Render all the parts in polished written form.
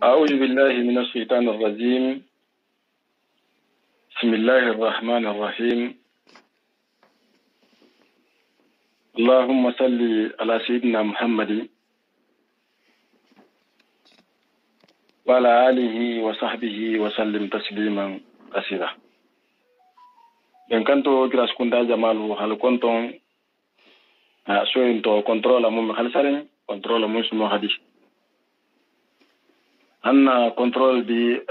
أعوذ بالله من الشيطان الرجيم. بسم الله الرحمن الرحيم. اللهم صل على سيدنا محمد وعلى آله وصحبه وسلم تسليما كثيرا. إن كنتو جراس كندا جمالو هل كنتم سوينتو كنترول مم خلصارين كنترول مم سمو حديث أنا كنترول دي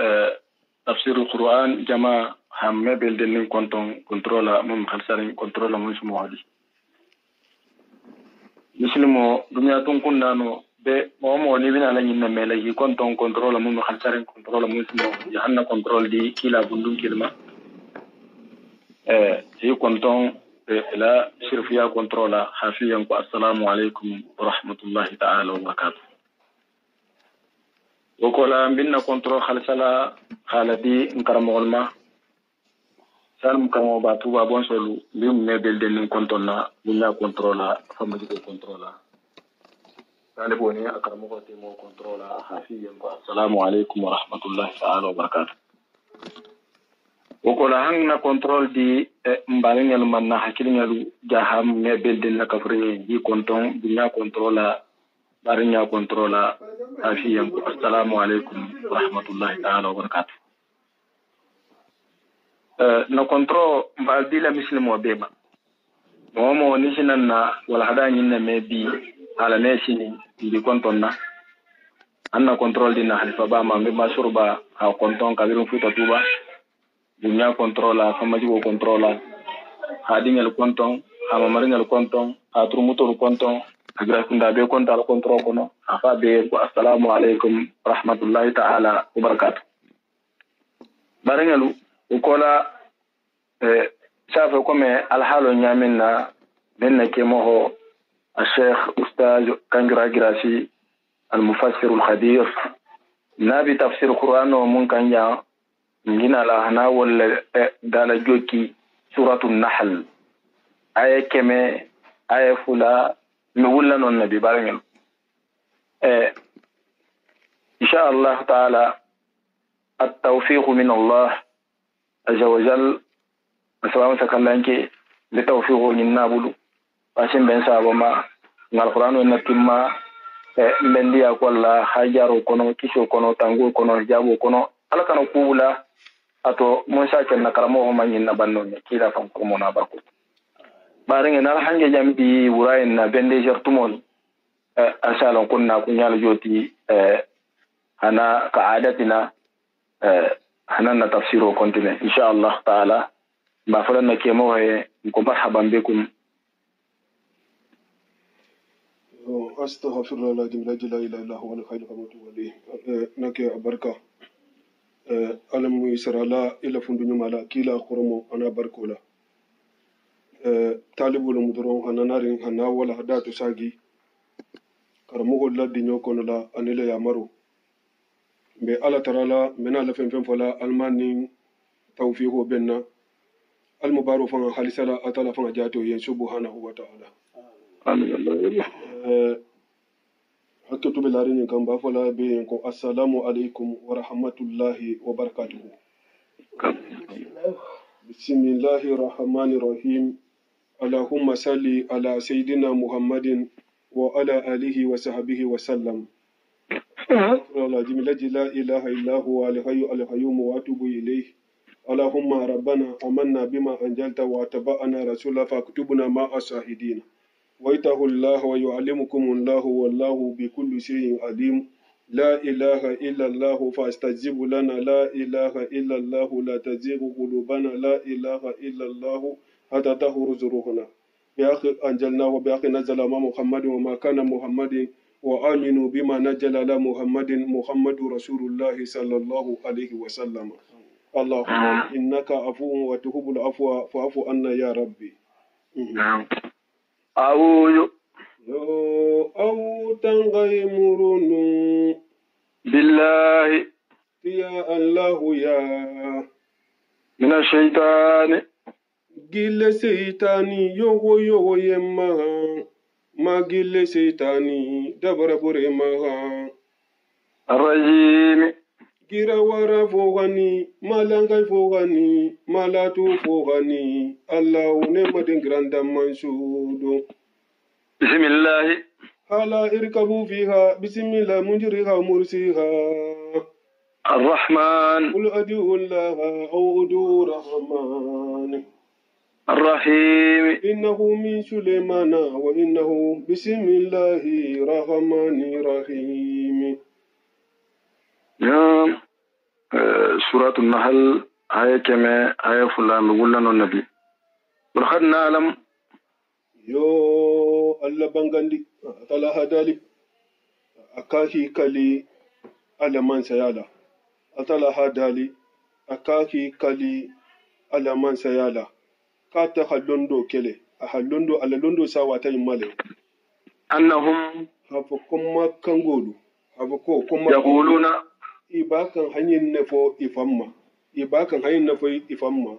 تفسير القرآن جماعة هم بلدن كنتم كنترول مم خلصارين كنترول مم سمو حديث مسلمو دنيا تنكون نانو be mo ni bina la nyinna mela yi konton control mum khalsaren control mum simo yahanna control di kila bundum kilma yi konton la shirfiya controla hafiyan ko assalamu alaikum wa rahmatullahi ta'ala wa barakatuh wokola binna control khalsala khaladi nkaramol ma salm kamo batu ba bon solu lim ne belden konton na binna controla famaji ko controla taliboni akramuko timo controla hafiyan ko assalamu alaikum wa rahmatullahi ta'ala wa barakatuh wokola hangna control di mbalingal manna hakilngalu jaham me belden na kafre yi konton dunya controla barinya controla hafiyan ko assalamu alaikum wa rahmatullahi ta'ala wa barakatuh na control mbaldila muslimo bema momo nishinanna wala hada nyinna me bi ala nesini ndi kontonna anna control dina halifa ba ma mbe masurba ha konton kabirum futa tuba dunya controla famaji ko controla ha dingel konton ha mamaringal konton ha turmutor konton agra kunda be kontal control kono afa be ko assalamu alaikum rahmatullahi ta'ala wa barakatuh barangalu ukola safa ko me alhalo nyaminna benna ke moho الشيخ أستاذ كنجرا جراسي المفسر الخبير نبي تفسير القرآن ومن كان جا نجينا لهنا ولا دالا جوكي سورة النحل آية كمي آية فلا نقول لنا النبي بارين إن شاء الله تعالى التوفيق من الله عز وجل السلام عليكم لتوفيق من نابلو asin ben sabama ngal qur'an en nakimma bendi akolla hajaro kono kisho kono tango kono jabo kono ala kana kubula ato monsa ken nakaramo ho manyin na banno kila fam ko mona barko baringa na hanje jambi wurayen na bende jertumon asalon kunna kunyal joti ana kaadatina hanana tafsiro kontine insha Allah taala ba fulanna kemo ko marhaban bikum أستغفر الله العظيم لا إله إلا هو الحي القيوم ولي نكي أبركة ألم يسر لا إلا فندنيا مالا كلا قرمو أنا بركولا طالب المدرون هنا نارين هنا ولا هدات ساقي كرمو الله دينيو كون لا أنيلا يامرو بي ألا ترى لا من ألا فين فلا المانين توفيقه بيننا المبارو فان حالسلا أتلا فان جاتو ين سبحانه وتعالى حكيت بالعربي كم بافلا بينكم السلام عليكم ورحمة الله وبركاته. بسم الله الرحمن الرحيم. اللهم صل على سيدنا محمد وعلى آله وصحبه وسلم. الذي لا إله إلا هو الحي القيوم وأتوب إليه. اللهم ربنا آمنا بما أنزلت واتبعنا رسولا فاكتبنا مع الشاهدين. ويته الله ويعلمكم الله والله بكل شيء عليم. لا إله إلا الله فاستجب لنا. لا إله إلا الله لا تزيغ قلوبنا. لا إله إلا الله حتى تطهر روحنا. بأخي أنزلنا وبأخي نزل مع محمد وما كان محمد وآمنوا بما نزل على محمد. محمد رسول الله صلى الله عليه وسلم. اللهم إنك عفو وتحب العفو فاعف عنا يا ربي. أو تنغي مرونو بالله يا الله يا من الشيطان gile seytani yowo yowo yemma ma gile seytani dabara bore ma الرجيم girawara fogani malangai fogani malatu fogani Allah ne madin granda mansudo بسم الله hala irkabu fiha bismillah munjiriha mursiha الرحمن قل أدعوا الله أو أدعوا الرحمن الرحيم إنه من سليمان وإنه بسم الله الرحمن الرحيم. نعم. سورة النحل آية كما آية فلان بقولنا النبي ولقد نعلم yo Allah bangandi tala hadali akaki kali alaman sayala atala hadali akaki kali alaman sayala kata hallondo kele a hallondo alalondo sawata imale أنهم hafa kuma kangolu hafa ko kuma يقولون ibakan hanyin nafo ifamma ibakan hanyin nafo ifamma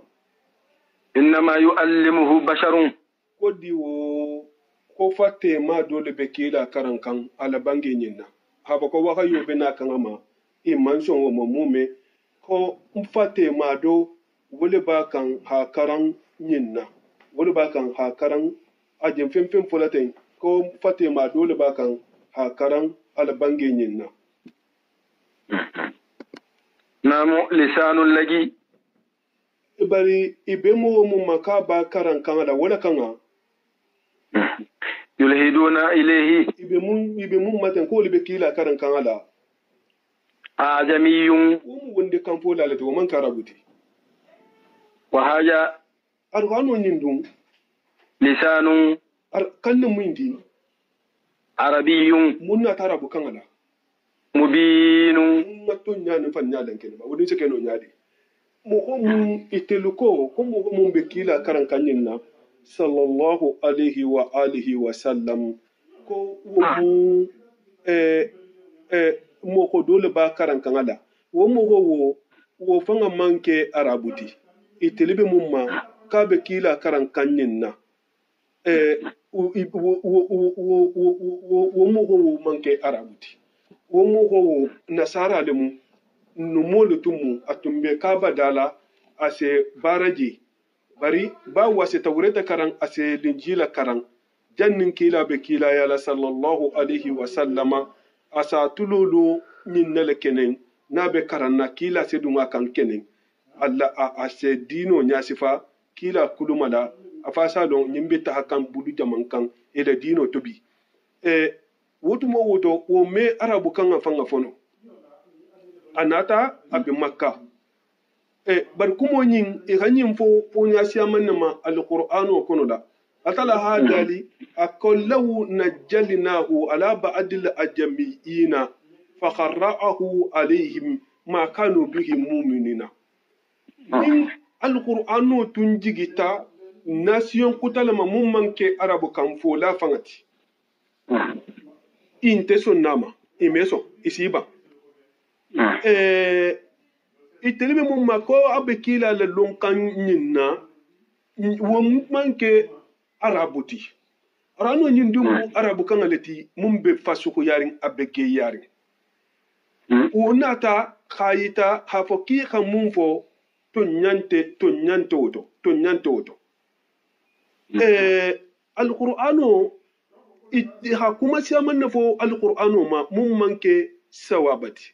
إنما يؤلمه بشر ko diwo ko fatte ma dole be kila karan kan alabange nyinna haba ko waka yobe na kan ama iman son wo mume ko fatte ma do wole ba kan ha karan nyinna wole ba kan ha karan ajin fimfim fulaten ko fatte ma dole ba kan ha karan alabange nyinna. نام لسان الذي bari ibe mo mu maka ba karan kan ala wala kan يلهدون إليه ibe mun maten ko libe kila karan kan ala أعجمي mu wonde kan fo lalata wo man karabuti وهذا argano nyindum لسان kanne muindi عربي munna tarabu kan ala مبين mun matto nyani fan nyaden ken ba wodi se keno nyaade mo ko mun iteluko ko mo ko mun be kila karan kanyin na sallallahu alaihi wa alihi wa sallam ko wo mo ko dole ba karan kan ala wo mo ko wo fanga manke arabuti itelibe mun ma ka be kila karan kanyin na wo mo ko manke arabuti wo mo ko nasara le mu numolu tumu atumbe kaba dala ase baraji bari ba wase tawreta karan ase linjila karan jannin kila be kila yala sallallahu alaihi wa sallama asa tululu min nele kenen na be karan na kila se dunga kan kenen alla ase dino nyasifa kila kulumala afasa don nyimbe ta hakan bulu jaman kan ila dino tobi wotumo woto wo me arabu kan afanga fono anata abi makka bar kumo nyin hanyin fo nya siamanma alqur'ano kono da atala hadali akallahu najjalnahu ala ba'dil ajamiyina fa qarra'ahu alaihim ma kanu bihi mu'minina min alqur'ano tunjigita nation kutalama mum manke arabu kan fo la fangati inte sonnama imeso isiba itelibe mun ma ko abe kila le lonkan nyinna wo manke arabuti arano nyindum arabu kan aleti mun be fasuko yarin abe ge yarin wonata khayita hafoki khamun fo to nyante woto alqur'ano ha kuma siaman fo alqur'ano ma mun manke sawabati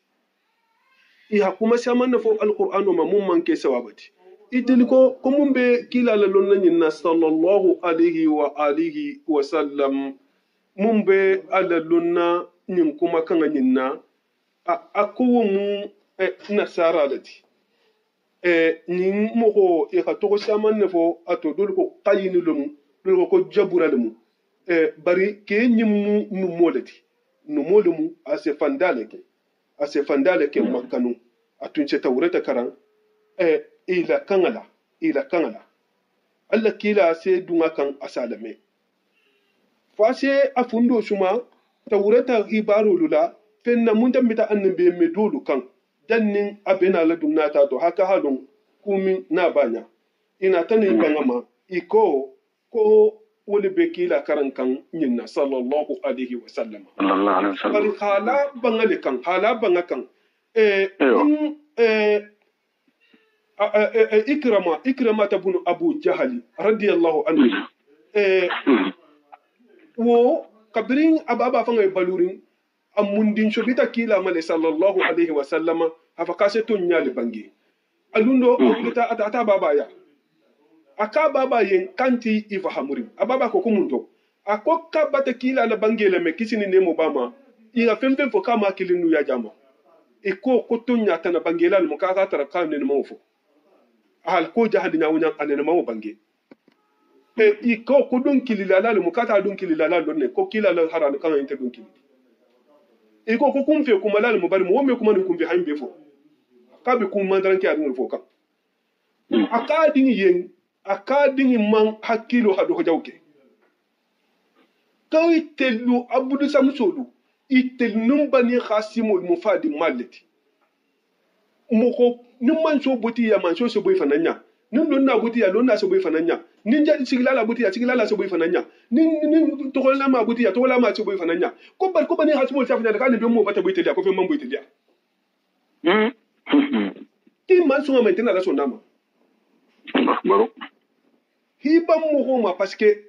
kuma siaman fo alqur'ano ma mun manke sawabati iteliko ko mun be kila la lonna nyinna sallallahu alaihi wa alihi wa sallam mun be ala lonna nyin kuma kan nyinna akuwo mu nasara lati nyin mo ko ka to siaman fo ato dul ko qayini lum dul ko jabura lum bari ke nyimmu nu molati nu molumu ase fandale ke makkanu atunce tawreta karan ila kangala Allah kila se dunga kan asalame fase afundo suma tawreta ibaro lula fenna mun tambita annabe me dolu kan dannin abena la dunnata to haka halun kumi na banya ina tani bangama iko ko wani be kila karan kan yinna sallallahu alaihi wasallam sallallahu alaihi wasallam bari hala bangale kan hala banga kan in ikrama tabunu abu jahali radiyallahu anhu wo kabrin ababa fanga balurin amundin shobita kila male sallallahu alaihi wasallam hafa kase to nyale bangi alundo awulita ata baba ya aka baba yen kanti ifa hamuri ababa ko kumunto akoka bata kila la bangele me kisini nemo bama ira femfem fo kama kilinu ya jama iko ko to nyata na bangela mo ka tara kan ne mo fo hal ko jahadi nyawunya anene mo bangi iko ko don kilila la mo ka ta don kilila la don ne ko kila la haran kan inte don kilila iko ko kumfe kuma la mo bari mo me kuma ni kumfe hambe fo kabi kun mandaran ke adun fo kan akadin yen akadin man hakilo hado ko jawke kawi telu abudu samsolu itel numbani khasimul mufadi malati moko numman so boti ya man so boy fananya nin don na boti ya don na so boy fananya nin jadi sigilala boti ya sigilala so boy fananya nin to ko ma boti ya to la ma so boy fananya ko bar ko bani hasimul safina kan be mo bata boy telia ko fe man boy telia ti man so ma tena la so nama baro hiban mo ma parce que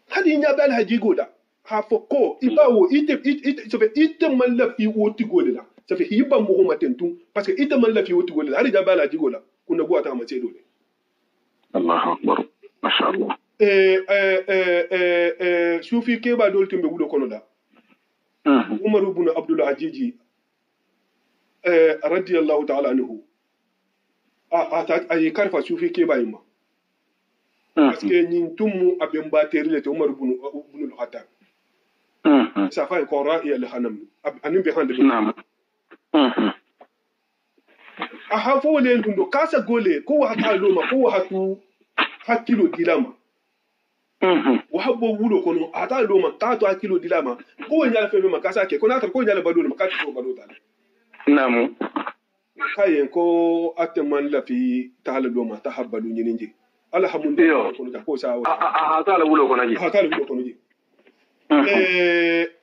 hadi nya bal haji goda ha foko ibawo ite so fe ite man la fi woti goda ça fait hiban mo ma tentu parce que ite man la fi woti goda hadi ja bal haji goda kuna go ata ma ce dole Allahu akbar masha Allah sufi ke ba dole tumbe gudo kono da Umar ibn Abdul Ajiji radiyallahu ta'ala anhu a karfa sufi ke ba yima parce que ñin tumu abem bateri le Umar ibn al-Khattab ça fa ko ra'i al-hanam anim be hande na'am a hafo le ndo kasa gole ko wa ta loma ko wa hatu hakilo dilama wa habbo wulo kono ata loma ta to hakilo dilama ko wa nyala fe ma kasa ke ko na ko nyala bado ma ka to bado ta na'am kayen ko atman la fi tahala loma ta habbalu nyinje alhamdulillah ko ta ko sa a ta la wulo kono ji ha ta la wulo kono ji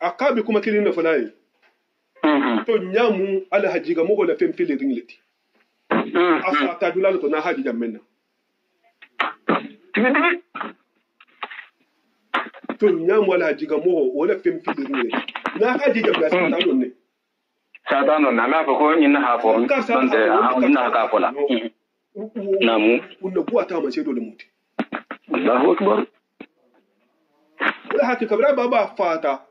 akabi kuma kilin na falaye to nyamu ala hajiga mo la fem fili ringleti asa ta dulalo to na haji jammenna to nyamu ala hajiga mo wala fem fili ringleti na haji jamla sa ta don ne satano na ma ko inna ha ko bande inna ka ko la namu kunna buwa ta mace dole muti Allahu akbar wala haka kabra baba fata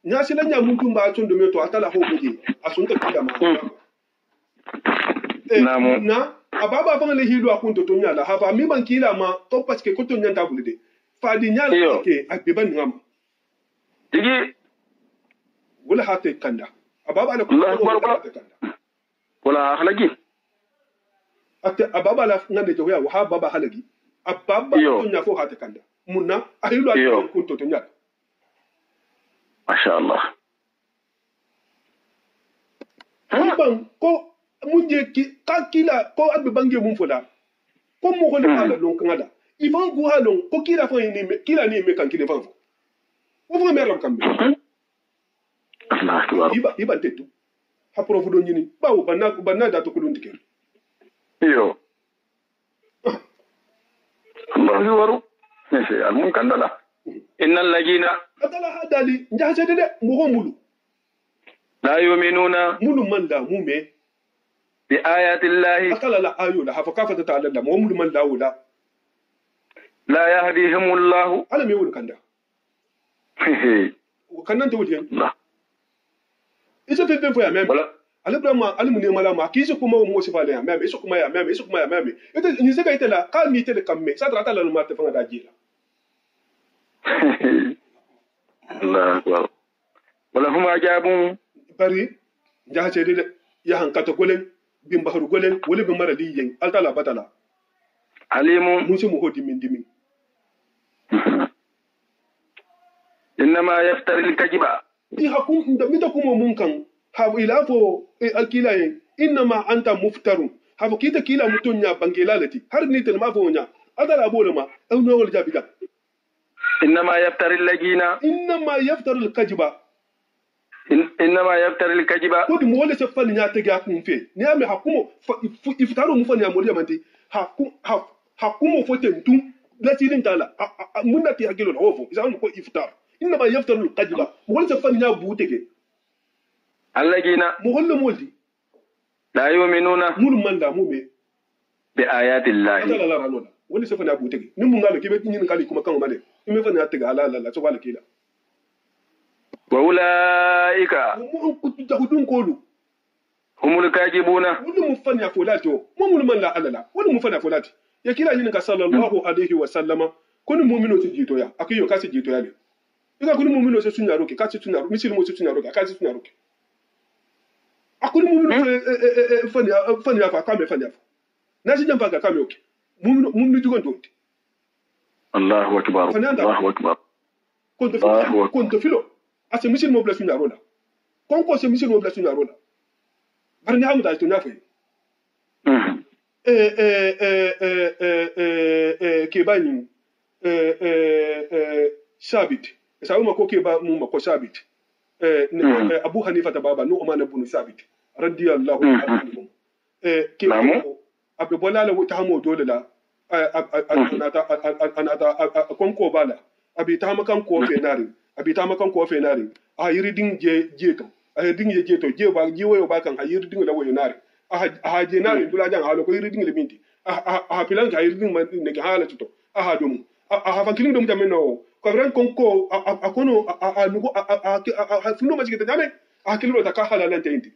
nya silan nya mun tun ba tun do to atala ho gudi asunta kida ma namu na ababa fa le hidu akunto to nya la hafa mi ban kila ma to parce que ko to nya ta bulide fadi nya la ke abiban ngam tigi wala hata kanda ababa la kanda wala halagi ababa la ngande to ya wa baba halagi ababa to nya fo hata kanda munna ahilu akon kunto to nya masha Allah ban ko munje ki kakila ko abbe bange mun fola ko mo ko le ala lon kangala ivan gu halon ko kila fo ni me kila ni me kan kile fo o fo mer lam kambe Allah akbar iba tetu ha profu do nyini bawo banna da to ko don tikel iyo Allah waru nese almun kandala innal lajina atala hadali njase de mo mulu la yu'minuna mulu manda mume bi ayati llahi akala la ayu la hafa kafata ta'ala la mo mulu manda wala la yahdihimullahu ala me wul kanda kannan to wudi la isa fe fo ya meme alibrama alimu ne mala ma kisi kuma mo si fale ya meme isu kuma ya meme isu kuma ya meme ite ni seka ite la ka mi tele kamme sa trata la ma te fanga da jila Allah akbar wala huma jabun bari jahace de ya hankata golen bin bahru golen wala bin mara liyen altala batala alimu musu mu hodi min dimin innama yaftari al-kadhiba di hakum da mita kuma mun kan ha ilafo alkila yin innama anta muftarun ha kita kila mutun ya bangelalati har ni tel ma fo nya adala bolo ma au no wol jabiga إنما يفتر الذين إنما يفتر الكذب إنما يفتر الكذب كود مولى سفن يا تجا كون في نعم حكومة إفتاروا مفن يا مولى مانتي حكومة فتنتم لا تيرين تالا منا تيجيلون هوفو إذا هم كو إفتار إنما يفتر الكذب مولى سفن يا بوتك الذين مولى لا يؤمنون مول من لا مومي بآيات الله لا لا لا wani sefa na butege ni mun ngalo kibe tinyin kali kuma kan male ime fa na tega ala la so wala kila wa ulaika mu kutu jahudun kolu humul kajibuna wani mu fanya folati o mu mun man la alala wani mu fanya folati ya kila yin ka sallallahu alaihi wa sallama kuni mu'mino ti jito ya akiyo kasi jito ya le ika kuni mu'mino se sunya roke kasi sunya roke misil mo se sunya roke kasi sunya roke akuni mu'mino fanya fa kame fanya fa na si jampa ka kame oke مؤمن تقول دوت الله أكبر الله أكبر كنت فيلو أسميسين مبلغ سنة رولا كونكو أسميسين مبلغ سنة رولا برني هم دايتو نافي كيباني ثابت سأقول ما كو كيبا مو كو ثابت أبو حنيفة بابا نعمان بن ثابت رضي الله عنه كيبا abe bola la wuta hamo dole la anata konko bala abi ta makan ko fenari abi ta makan ko fenari a yiridin je to a yiridin je to je ba je wayo ba kan a yiridin la wayo nari a je nari dula jan halo ko yiridin le minti a pilan ka yiridin man ne ga hala to a ha dum a fa kilin dum tameno ko ran konko a kono a nugo a funo ma jigeta jame a kilin ta ka hala lan tayinti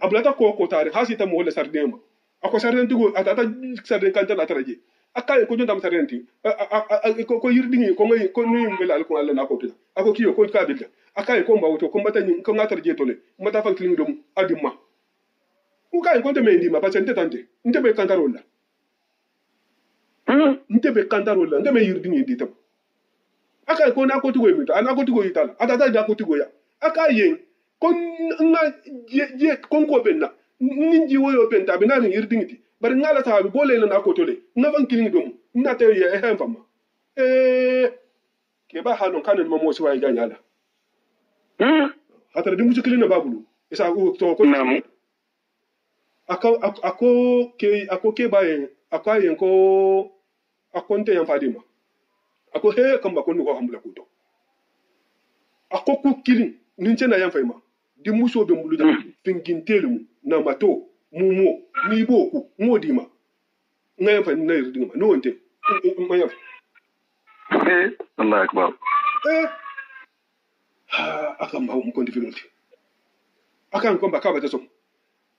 ablata ko tare hasi ta mo le sardema ako sarden tugo atata sarden kanta la taraje akay ko jontam sardenti ko yirdingi ko ngi ko ni mbela ko alla na ko tuda ako kiyo ko ka bilda akay ko mbawto ko mbata ni ko ngatar je tole mbata fan klingi dum adimma ko kay ko te me ndima parce que tante nte be kantarola nte be kantarola nte me yirdingi ditam akay ko na ko tugo yimito ana ko tugo yitala atata da ko tugo ya akay kon nga je konko benna ninji woyo penta bina ni yirdingiti bari ngala ta bi bole na ko tole nga van kilin dum na te ye ehem fama ke ba hanon kanon mo mo siwa ga nyala hatara dimu kilin na babulu isa ko to ko namu ako ke ba yen akayen ko akonte yan fadima ako he kamba ko ko hambula ko to ako ku kilin ninche na yan fayma di muso be mbulu da fingintelu na mato mumo ni boku ngodima ngayan fa na yirdinga ma no wonte mayam Allah akbar akan ba mu kondi filoti akan ko ba ka ba taso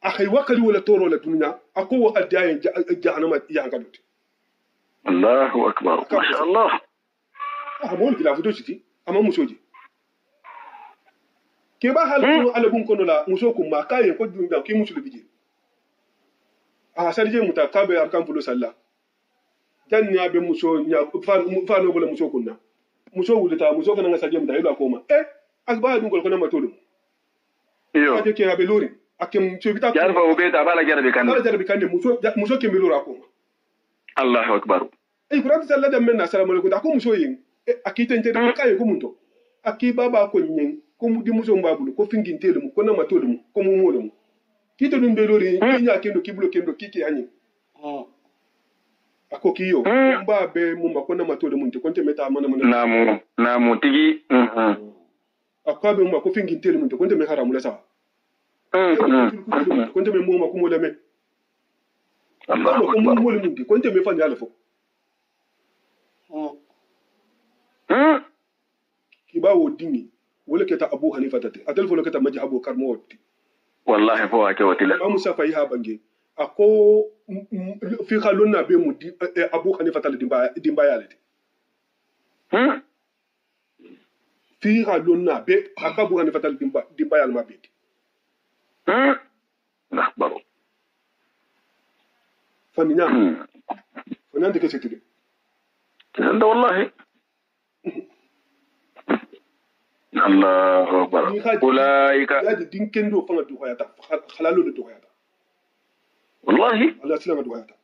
akai wakali wala toro la dunya ako wa adiyan jahannama ya gadot Allahu akbar ma sha Allah mo gila fudo siti amma musoji ke ba halu alabun kono la muso kuma kaye ko dunda ki musu bije a sarje muta kabe arkan fulo salla dan ya be muso nya fa no bula muso kunna muso wulita muso kana sarje muta yelo koma akba dun ko na matolu iyo ade ke abe lori akem chobita yar fa obe ta bala jarabi kan muso ke milora koma Allahu akbar kuran salla da men na salamu alaikum da ko muso yin akita nte da kaye ko munto akiba ba ko nyen ko di muso mbabulu ko fingintelu ko na matolu ko mu modum kito dum be lori nya kendo kiblo kendo kiki anyi ako kiyo mba be mu makona matolu mun te konte meta mana namu tigi akabe mu ko fingintelu mun te konte me haramu la sa konte me mu ma ko mo leme Allah ko mu mo mun te konte me fanya alfo kibawo dini wala keta Abu Hanifa tate atal fo keta majhabu karmo wati wallahi fo ake watila Imam Musa fa yiha bange ako fi khalonna be mu Abu Hanifa tate dimba yalati fi khalonna be Abu Hanifa tate dimba yalma be akhbaru faminya fanya ndike setide tanda wallahi الله أكبر أولئك هذا دين كندو فنا دوهايتا خلالو دوهايتا والله الله سلامة دوهايتا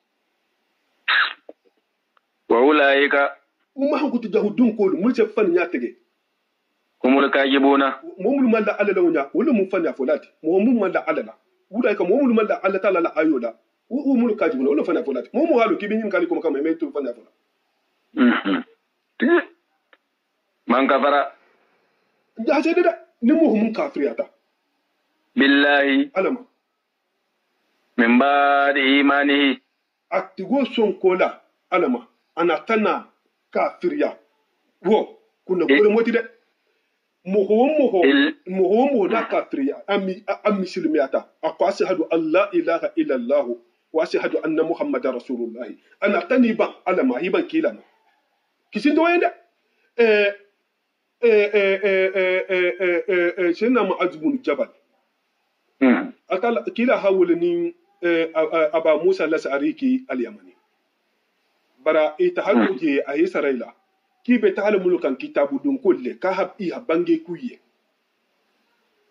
wa ulaika umma hankutu jahudun ko mun ce fan nya tege humul kajibuna momul malla alala wonya wala mun fan ya folati momul malla alala ulaika momul malla alla tala la ayoda umul kajibuna wala fan ya folati momu halu kibin kali ko kama metu fan ya folati man kafara ja ce da ni mun kafiriyata billahi alama min ba'di imanihi aktigo son kola alama ana tana kafiriya wo kuna gure moti de moho da kafiriya ami silmiyata akwasi hadu allah ilaha illa allah wa ashhadu anna muhammadar rasulullah ana tani ba alama hiban kilana kisin do yenda shinna ma'azbun jabal akala kila hawlani aba musa lasariki al-yamani bara itahaduje a israila ki be tahal mulukan kitabu dun kulle ka hab i habange kuye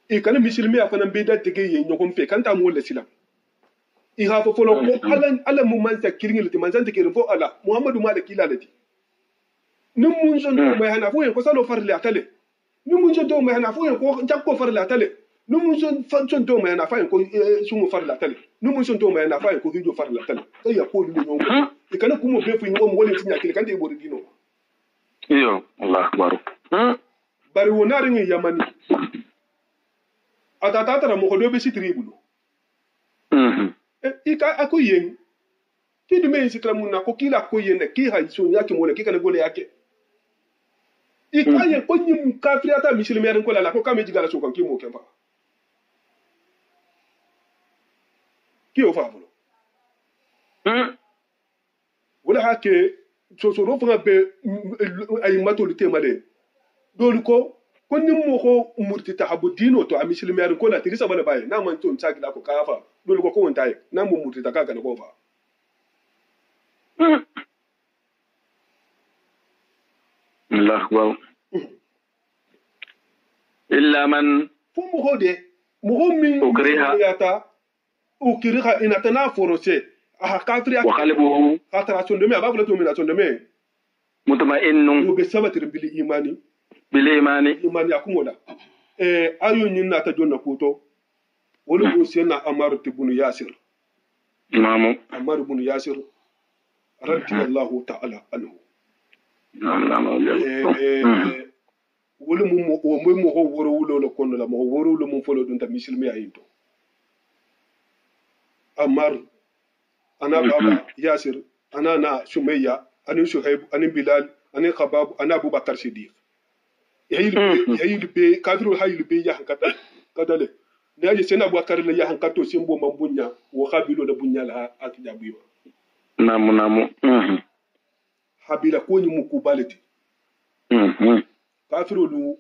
e kana misilmi afana be da tege ye nyokon fe kanta mo le silam i ha fo folo ko ala mu man ta kiringil ti man san te fo ala muhammadu malaki lalati num mun son do mai hana fo en ko salo farle atale num mun son do mai hana fo en ko jakko farle atale num mun son do mai hana fa en ko sumu farle atale num mun son do mai hana fa en ko hijo farle atale kai ya ko lu nyongo e kana kumo be fu ngom wole tinya kile kante bori dino iyo allah akbar bari wonare ngi yamani atatara mo ko do be sitribulo ika akuyen ki dume sitramu na ko kila ko yene ki ha so yake mo ne ki kana gole yake ika ye ko nyim kafirata misilmeren ko la ko kame jigala so kan ki mo kemba ki o fa bulo wala hake so fanga be ay matoli temale dolu ko nim mo ko murtita habu dino to amisilmeren ko la tirisa bana baye na man to ntagi la ko kafa dolu ko wontaye na mo murtita ka kana ko fa Allah akbar illa man fumu hode muhimmin ukriha inatana forose aha kafiri wa qalbuhu atara sondome aba fula to mina sondome mutma'innun be sabatir bil imani imani akumola ayo nyinna ta jonna kuto wolu ko sena amar tibun yasir imamu amar ibn yasir radiyallahu ta'ala anhu wolu mo ho woro wulo lo kono la mo woro lo mo folo dun ta misilmi ayinto amar ana baba yasir ana na sumayya ani shuhaib ani bilal ani khabab ana abubakar siddiq yayil be kadru hayil be ya hankata kadale ne aje sena abubakar la ya hankato simbo mambunya wo khabilo da bunya la akidabiwa namu habila ko ni mukubalati kafiru lu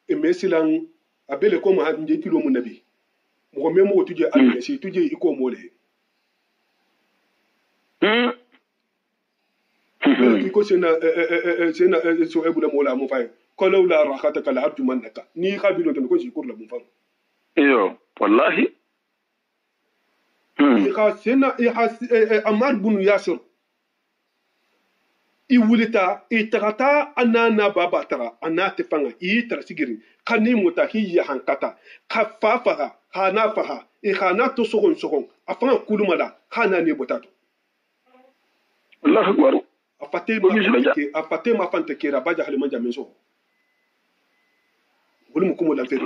emesilan abele ko ma nje kilo mun nabi mo memo tuje albe si tuje iko mole ko sena so ebula mola mo fay ko law la rahataka la arju manaka ni khabilo tan ko ci kur la mo fam iyo wallahi sena amar bin yasir iwulita itagata anana baba tara anate fanga itara sigiri kani mutahi ya hankata kafafaha hanafaha ihanato sogon afanga kulumala hana ne botato Allahu akbar afate ma fante kera baja halima jamenso wulum kumo la fere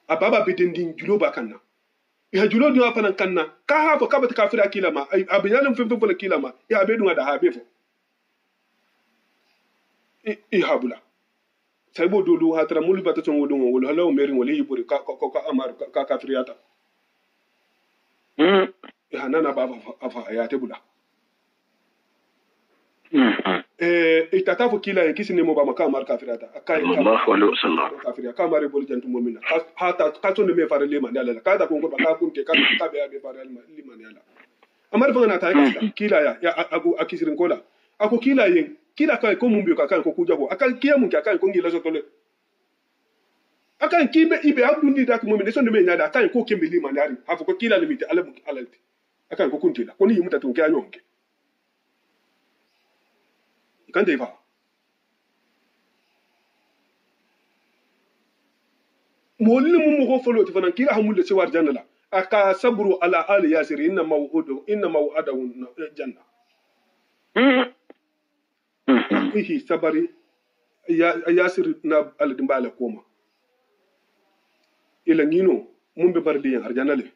ababa bidindin juloba kanna ya julo do afana kanna ka ha fa kabata kafira kilama abinyalim fem fem kilama ya abedu da habe fo habula sai bo dolu hatara mulu bata ton wodon wol halaw merin wali yiburi ka amar ka kafiriyata ya nana baba afa ya tebula itatafu kila kisi ne mo ba maka amar kafirata akai Allahu alaihi wasallam kafiriya ka mare bol jantu mu'mina hata ka ton me fare liman yalla ka da ko ba ka kun ke ka be be fare liman yalla amar fa na ta kila ya akisirin kola ako kila yin kila kai ko mun biyo ka kan ko kuja ko akan kiya mun ka kan ko ngila so tole akan kibe ibe abdundi da ko mu'mina so ne me nyada kan ko kembe liman yari hafu ko kila limite alamu alalti akan ko kuntila ko ni yumuta tun kya nyonke kan te fa molin mu ko folo ti fanan kila hamul ci war janna la aka sabru ala ali yasir inna maw'adahu janna fihi sabari yasir na al dimbala koma ila ngino mun be barli yan arjana le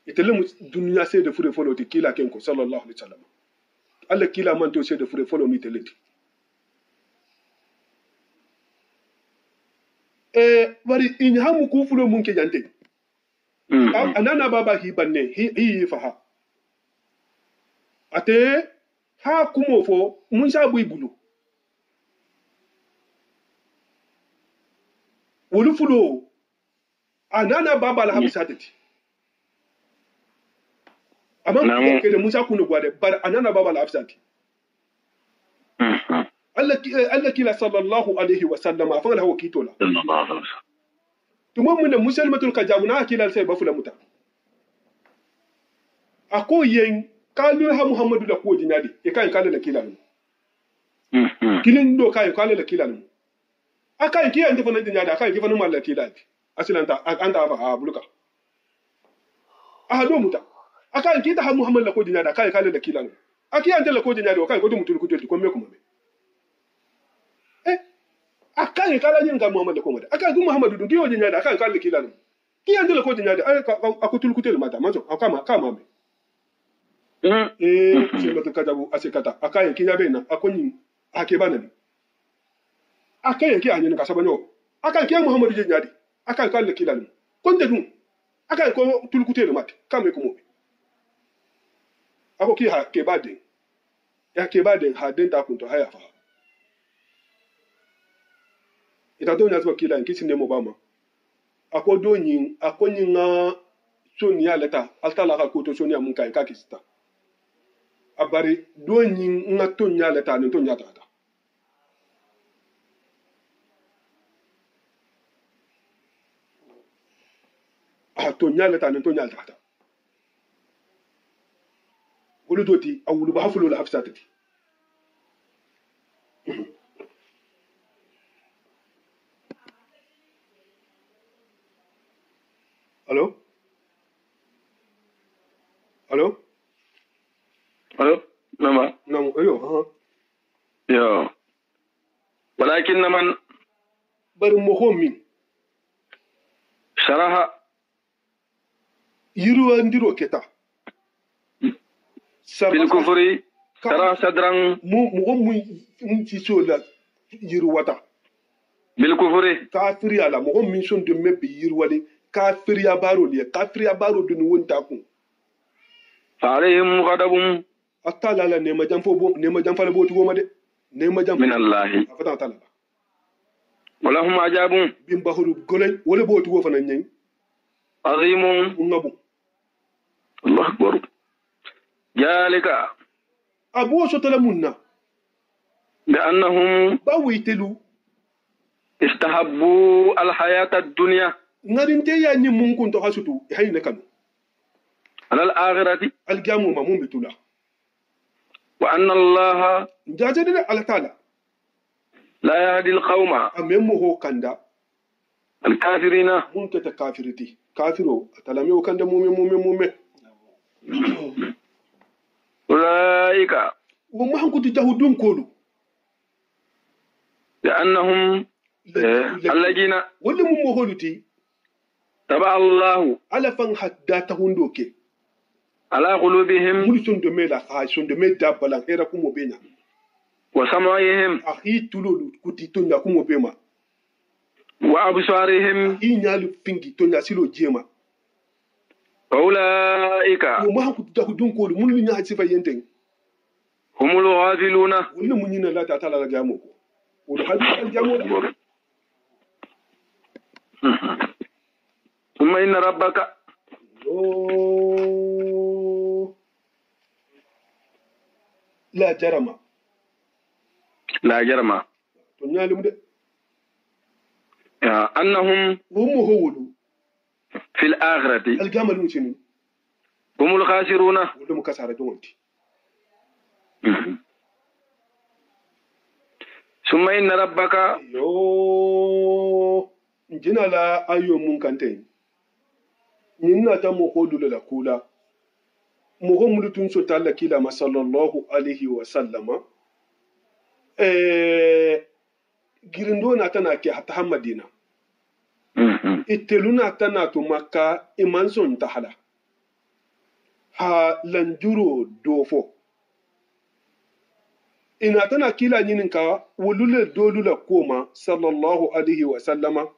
itele dunya sai da fure folo ti kila kenko sallallahu alaihi wasallam Allah kila man to sai da fure folo mi teleti bari in hamu ku fulo mun ke jante anana baba hi banne hi faha ate ha kumo fo mun sha bui bulu wolu fulo anana baba la hamu satati amma ke da mun sha kunu gwade bar anana baba la afsati Allah kila sallallahu alaihi wa sallam afan la hawa kitola sallallahu alaihi wa sallam tumo mun da musulmatul kajamuna kila sai bafula muta ako yen kalu ha muhammadu da ko jinyadi e kan kala da kila nu kilin do kai kala da kila nu aka ki an tafa nan jinyadi aka ki fa nan mallaki kila asilanta an ta fa buluka do muta aka ki ta ha muhammadu da ko jinyadi aka kala da kila nu aki an tala ko jinyadi aka ko mutul ko to ko me kuma me akan kala yin ga Muhammad ko mada akan Muhammad dun giyo jinya da akan kala kila no ki an dole ko jinya da akutul kutel mata manzo akama me sai mata kajabu asekata akan kinya be na akoni ake bana ni akan ki anyin ka sabanyo akan ki Muhammad jinya di akan kala kila no kon de dun akan ko tul kutel mata kame ko mo ako ki ha ke bade ya ke bade ha den ta kunto haya fa ita do nya kila nki sinde mo bama akodo nyin akonyi nga sonia leta altala ka ko to sonia mun kai ka kista abari do nyin nga to nya leta ni to nya tata to nya leta ni to nya tata wulu doti awulu ba hafulo la hafsatati Allô? Allô? Allô? نعم. نعم أيوه يا ولكن من برمهم شرها يروى نديرو كتا بالكفر شرح صدرا مهم تيسولا يروى بالكفر كافر على مهم من شون دم بيروى kafir ya baro dun wonta ku alaihim ghadabum atala la ne majam fala bo tugo made ne majam min allah afata tala wala hum ajabun bim bahuru golay wala bo tugo fana nyen azimun ngabu allah akbar jalika abu sotala munna bi annahum bawitelu istahabbu alhayata ad-dunya ngarinte ya ni mun kun to hasutu hayne kanu alal akhirati aljamu ma mun bitula wa anna allaha jajade ala taala la yahdi alqawma amemmo ho kanda alkafirina mun ta kafiriti kafiro atalame kanda mume ulaika wa ma hankuti jahudun kolu لأنهم الذين wala mun mo holuti تبع الله ala fan hadda ta hundoke على قلوبهم mun son de mela ha son de meda balan era kumo benya وسمعهم ahi tulolu kuti tonya kumo bema وأبصارهم inyalu pingi tonya silo jema فأولئك ma hankuti jahudun kolu mun nya hasifa yenten هم الغافلون wala mun yina la ta tala la jamo ko wala hadi jamo ثم إن ربك لا جرم تنيالم ده أنهم هم هولو في الآخرة الجمل مشيني هم الخاسرون ولا مكسر دونتي summa inna rabbaka yo njina la ayo mun kante ninna ta mo ko dula la kula mo ko mulutun so talla kila ma sallallahu alaihi wa sallama girindo na tana ke hatta hamadina itteluna tana to makka imanson tahala ha lanjuro dofo ina tana kila nyinin ka wulule dolula koma sallallahu alaihi wa sallama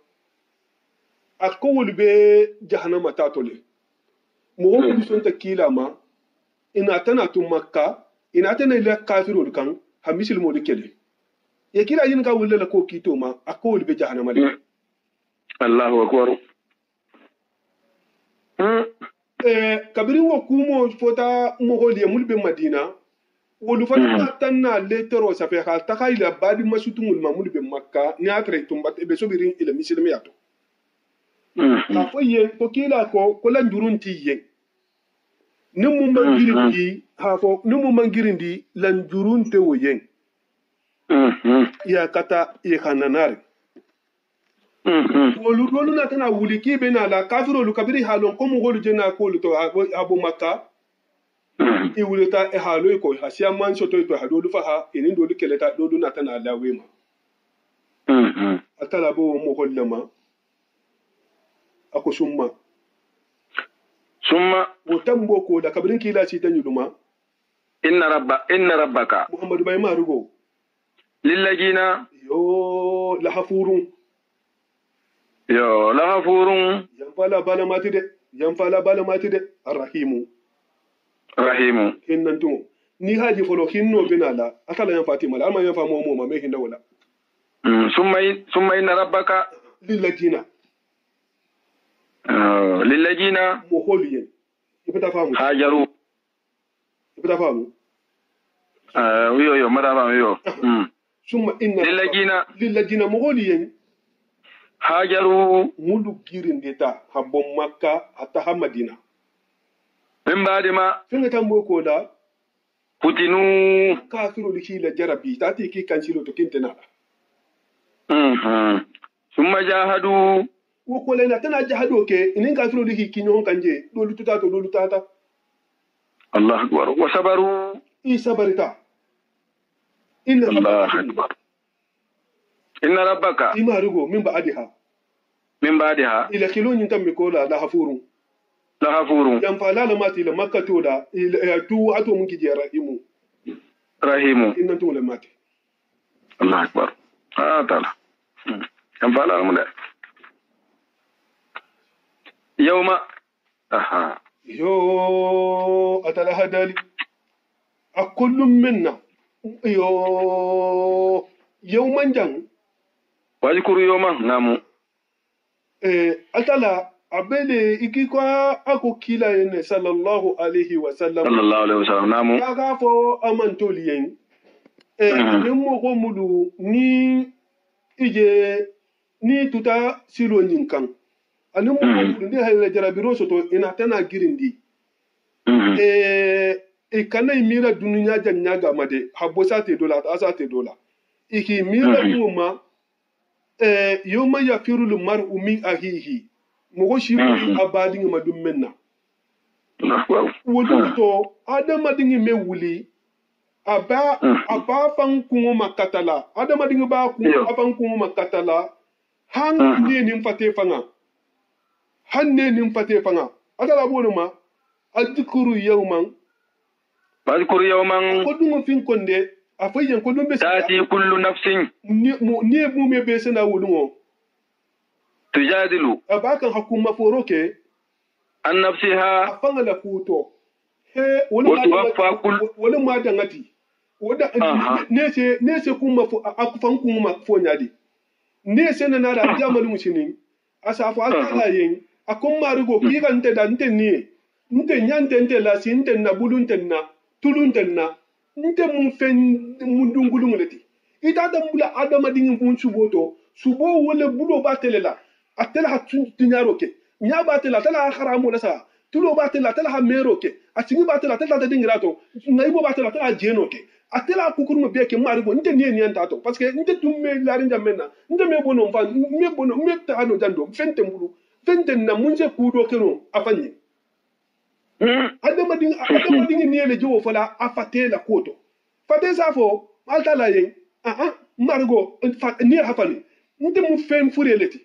akowul be jahannama tatole mo ko son ta kila ma ina tana to makka ina tana ila kafirul kan ha misil mo dikele ya kila yin ka wulule ko kito ma akowul be jahannama le Allahu akbar kabiri wo kumo fota mo holiye mulbe madina wolu fata tanna letero sa fe khal takayla badi masutumul mamul be makka ni atre tumbat be sobirin ila misilmi yato ka fo yen ko kila ko la njurunti yen ni mu mangirindi ha fo ni mu mangirindi la njurunte wo yen ya kata ye khananari wolu na tana wuli kibe na la kafiro lu kabiri halon ko mu golu jena ko lu to abo makka i wulita e halo ko hasiya man soto to hado fa ha inin do keleta do na tana la wema atala bo mo hollama ako summa wo tambo ko da kabirin kila ci tan yuduma inna rabbaka muhammadu bay marugo lillajina yo la hafurun yanfala bala mati de arrahimu hinnan tumo ni haji folo hinno binala atala yan fatima la alma yan famo mo me hinda wala summa inna rabbaka lillajina mo holiyen ibata famu hajaru ibata famu yo mata famu yo summa inna lillajina mo holiyen hajaru mulu girindeta habon makka hatta ha madina min badima finga tambo ko da putinu kafiru likila jarabi tati ki kansilo to kintena summa jahadu wo ko lena tana jahado ke inin kafiru liki kinyon kanje dolu tutata Allah akbar wa sabaru sabarita Allah akbar inna rabbaka imarugo min ba'diha ila kilon tammi ko la hafurun yan fala la mati la makka to da tu ato mun kije rahimu inna to la mati Allah akbar taala yan fala mun da yawma yo atala hadali akullum minna yo yawman jan wajkuru yawman namu atala abele ikikwa ako kila ene sallallahu alaihi wasallam namu kaga fo amantoliyen nemo ko mudu ni ije ni tuta silo nyinkan anu mo mudu ni hale jarabiro soto ina tana girindi kana imira dununya janyaga made habosate dola asate dola iki mira kuma yoma yafiru mar'u min ahihi mogo shi abadin madum menna wolu to adama dingi me wuli aba fan kungo makatala adama dingi ba kungo afan kungo makatala han ne nim fate fanga adala bonu ma adkuru yawman ko dungo fin konde afayen ko dumbe tati kullu nafsin ni mu me be sena wulungo tujadilu abakan hakuma foroke an nafsiha afanga la kuto wala ma dangati wada nese kuma akufan kuma fo nyadi nese na nara jamalu musinin asafu akala yen akon marugo kiga nte da nte ni nte nyante nte la sinte na bulunte na tulunte na nte mun fen mun dungulu ngati ita da mula adama dingin mun suboto subo wala bulo batelela atela hatun tunyaroke nya batela tela haramu la tulo batela tela ha meroke atingi batela tela da dingirato naibo batela tela jenoke atela kukuru mo beke marigo nte ni anta to parce que nte tumme larinja menna nte me bono fa me bono me ta ano jando fente mbulu fente na munje kudo kero afanye adama dingi ni ele jowo fala afatela koto fate safo alta la yen marigo ni hafani nte mu fen fureleti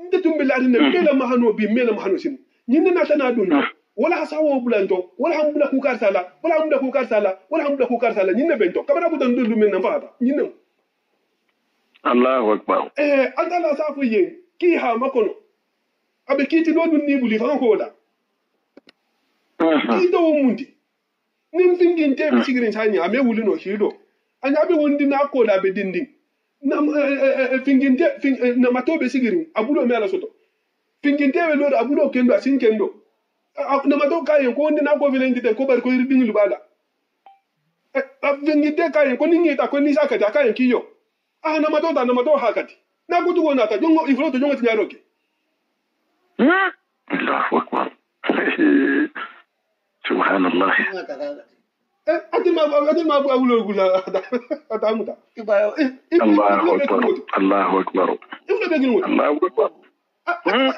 nte tumbe larinja mela mahano bi mela mahano sin nyinna na tana dun wala hasawo bulanto wala hambula ku karsala wala hambula ku karsala wala hambula ku karsala nyinne bento kabara bu dan dulu men na fata nyinne Allahu akbar andala safu yen ki ha makono abe kiti no dun ni buli fa ko wala ki do mundi nin fingin te bi sigirin sanya ame wuli no shido anya be wondi na ko la be dinding na fingin te na matobe sigirin abulo me ala soto fingin te we lo abulo kendo asin kendo na mato kayen ko ndina ko vile ndite ko bar ko yiri dingi lubala vingi de kayen ko ningi ta ko ni sakati kayen kiyo na mato hakati na kutu ko nata jongo ifro to jongo tinyaroke Allahu akbar subhanallah adima awulo gula atamuta Allahu akbar ifro be ginu Allahu akbar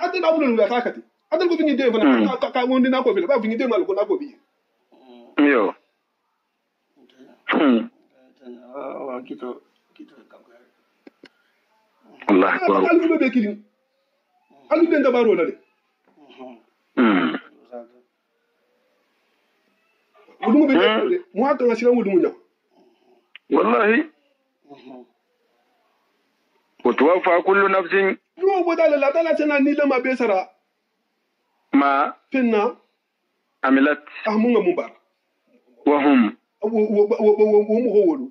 adina awulo gula sakati adal ko vingi de bana ka wondi na ko vile ba vingi de mal ko na ko bi yo kito Allah akbar alu be kilin alu den dabaro la de wudumu be de mo hakka ngasira wudumu nya wallahi وتوفى كل نفس no bodala la dala tana ni lama be sara ما فينا عملت أهمنا مبار وهم وهم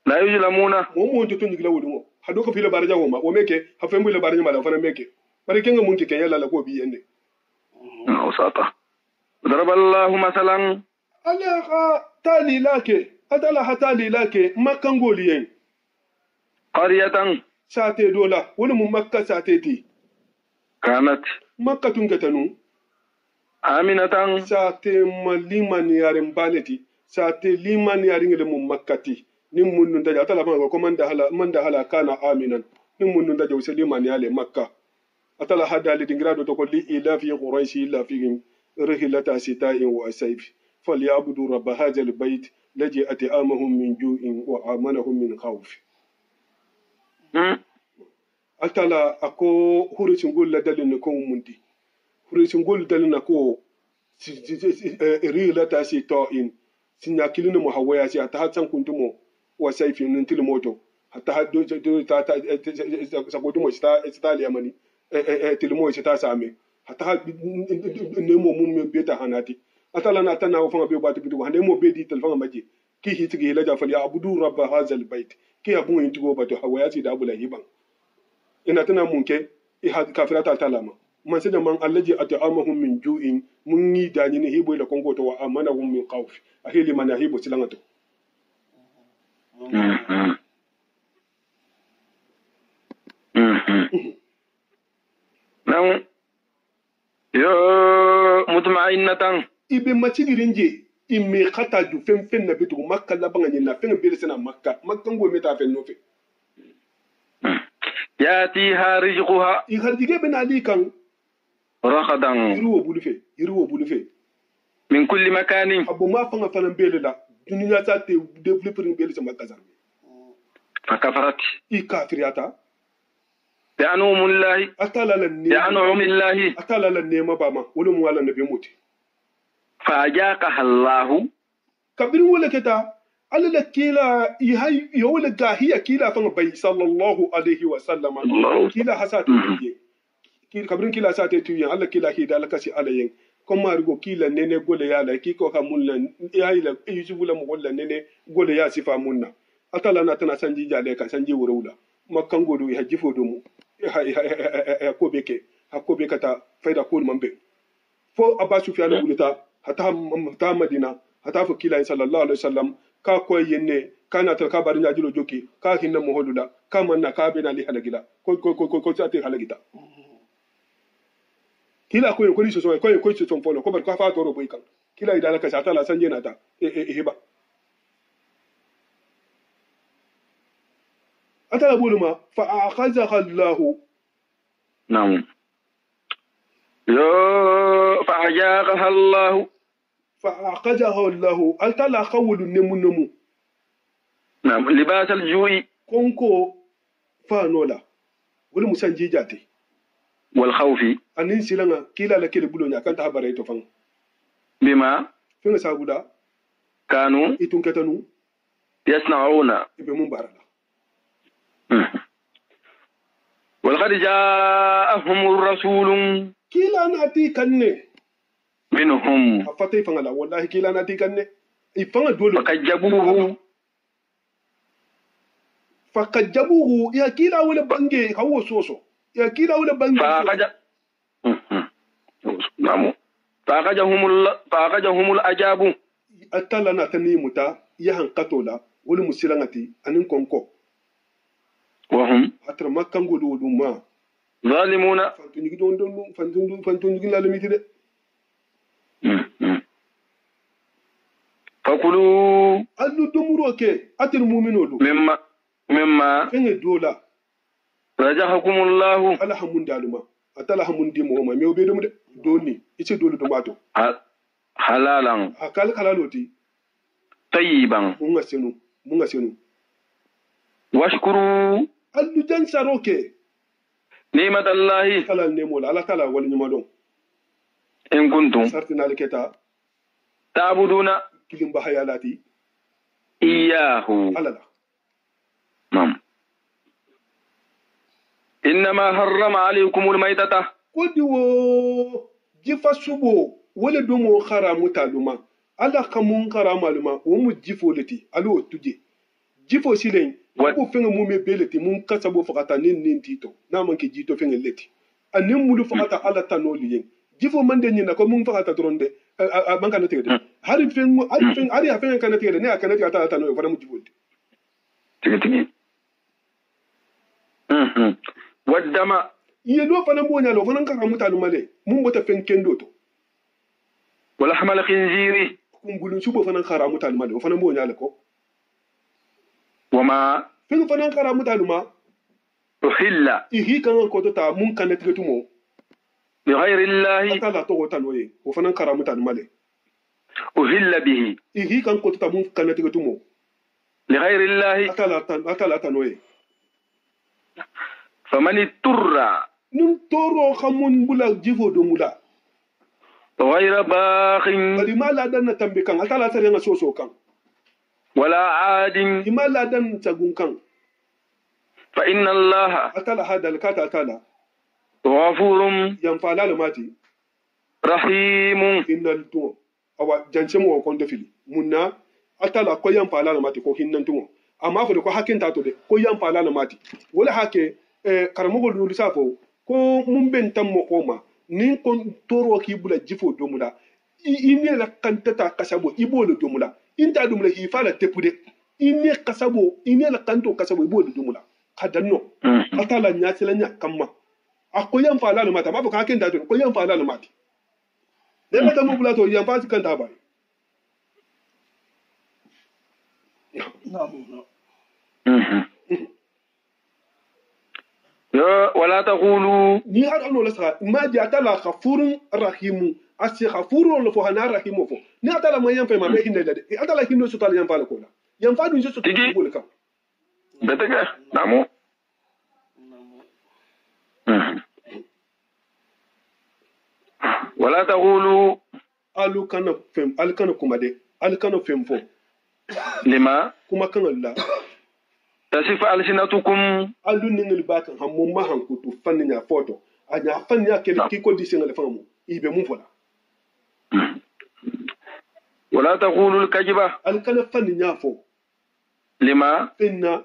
لا يظلمون وهم توني كلا ودمو هدوك في البارجة وما وميك هفهموا البارجة ما لفنا ميك بريكنا مونتي كيا لا لقوا بيجني وساطة ضرب الله مثلا الله تالي لك أدلا هتالي لك ما كان قولين قرية ساتي دولا ولا مكة ساتي كانت makka tun ketanu aminatan sate maliman yarin baleti sate liman yarin ile mun makkati nin mun nun daja atala fa ko man da hala kana aminan nin mun nun daja liman yale makka atala hada li dingrado to ko li ila fi quraish illa fi rihilata sita'in wa sayf falyabudu rabb hadha albayt laji at'amahum min ju'in wa amanahum min khawf atala ako hurucin gol la dalin ko mundi hurucin gol dalin ko rila ta si to in sinya kilinu mo hawaya si ata hatsan kuntumo wa sayfi nin tilmoto hatta haddo ta sa godumo sta liyamani tilmo ta same hatta ne mo mum beta hanati atala na tana wa fanga be batu bidu hande mo be di telfanga maji ki hitigi la jafal ya abudu rabb hazal bait ki abu intigo batu hawaya si da abula hiban ina tana munke kafirata talama man sai da man allaji at'amahum min ju'in mun yi dani ne hibo da kongo to wa amanahum min khawf ahili man hibo silangato nan yo mutma'innatan ibe machigirinje imme khata ju fem na bitu makka la banga na fen bele sena makka ngo meta fen no fe ياتيها رزقها يخرجي بن علي كان رغدا يروى بولفي من كل مكان ابو ما فنا بيل لا دنيا تاتي ديفلوبر بيل سما كازار فكفرت كافرياتا بأنعم الله بأنعم الله أتلا للنعمة باما ولم ولا نبي موت فأجاقها الله كبير ولا كتا على الكيلا يهاي يقول الجاهية كيلا فما بي صلى الله عليه وسلم كيلا حسات كيلا كبرين كيلا ساتي تويا على كيلا هيدا لكاسي عليين كم أرجو كيلا نene قول يا لا كيكو كمولا يهاي لا يجيبوا لهم قول نene قول يا سيفا مونا أتلا ناتنا سنجي جالك سنجي ورولا ما كان قولوا يهجفوا دمو كوبيك تا فايدا كول مامبي فو أبا سفيان بولتا حتى مدينة حتى فكيلا صلى الله عليه وسلم ka ko yenne kana tar ka bari nyajilo joki ka hinna mo holula ka manna ka be na li halagila ko ate halagita kila ko ko liso so ko so folo ko bar ka fa toro boy kan kila idala ka sata la sanje na ta heba atala buluma fa akhadha Allah نعم يو فأجاقها الله فأخذها الله ألتلا خول نمو نعم لباس الجوع كونكو فانولا ولا مسانجي جاتي والخوف أنين سيلانا كيلا لكيل بلونيا كانت هبريتو فان بما فين سابودا كانوا إتون كتنو يصنعون إبمون بارلا ولقد جاءهم الرسول كيلا ناتي كنّي منهم أفتي فانا والله كيلا ناتي كنّي إفانا دولو فكجبوه يا كيلا ولا بانجي هو سوسو يا كيلا ولا بانجي نعم فأخذهم الأجاب أتلا ناتني متى يهان كاتولا ولا مسيلانتي أنين كونكو وهم أترى ما كان قولوا ما ظالمون فانتوني دون فانتوني لا لميتي فكلوا ألو دمروك أتر مؤمنولو مما فين دولا رجحكم الله على حمون دالما أتلا حمون دي مهما ميو بيدوم دوني إيش دولو دماتو حلالا أكال حلالوتي طيبا مونغا سينو واشكروا ألو جانساروك نعمة الله تلا نيمولا على تلا ولي نمادون إن كنتم سارتنا لكتا تعبدون كلم بحيالاتي إياه على لا نعم إنما حرم عليكم الميتة قد و جفا سبو ولا دومو خرامو تالوما على كمون خرامالوما ومو جفو لتي ألو تجي جفو سيلين وابو فين مومي بيلتي مون كسبو فقطا نين تيتو نامن كي جيتو فين لتي أنم مولو فقطا على تانوليين جفو من دي نينا كو مون فقطا درونده man kana tigede hari fen kana tigede ne akana tigata ata no fara mu jibulde tigi waddama yelo fana bonya lo fana kan mutalu male mun bota fen kendo to wala hamal khinziri kumbulun subo fana khara mutalu male fana bonya le ko wama fen fana khara mutalu ma uhilla ihi kan ko to ta mun kana tigatu mo بغير الله تعالى تو تنوي وفنان كرامه المال أهل به إيه كان كنت تمون كان تجتمو لغير الله تعالى تنوي فمن اضطر نمتورو خمون بلا جيفو دومولا غير باخ بل ما لا دنا تنبكان تعالى سرينا سوسو كان ولا عاد ما لا دنا تغون كان فإن الله تعالى هذا الكاتا تعالى غفور ينفعل الماتي رحيم إن الدو أو جنسمو وكون دفلي منا أتلا كو ينفعل الماتي كو هننتو أما فلو كو حكين تاتو دي كو ينفعل الماتي ولا حكي كرمو لولو سافو كو ممبن تمو كوما نين كون تورو كي بولا جيفو دومولا إني لا كانتتا كسابو إبولو دومولا إنتا دومولا هيفالا تبودي إني كسابو إني لا كانتو كسابو إبولو دومولا كدنو أتلا نياتي لنيا كما ako yan fa lalu mata ba fa kakin da to ko yan fa lalu mati ne mata mu bula to yan fa kan ta ba يا ولا تقولوا ni har ano la sa ma ja tala khafurun rahimu asi khafurun lo fo hana rahimu fo ni atala mo yan fa ma be hinda de atala hinno su tala yan fa ko la yan fa dun su tala ko ka betega namu ولا تقولوا alu kana kuma de alu kana fem fo لما kuma kan Allah تصف ألسنتكم alu ningel bakan hammo ma hankutu fannya foto anya fanya kele ki ko disengal famu ibe mun fola ولا تقولوا الكذبة al kana fannya fo لما inna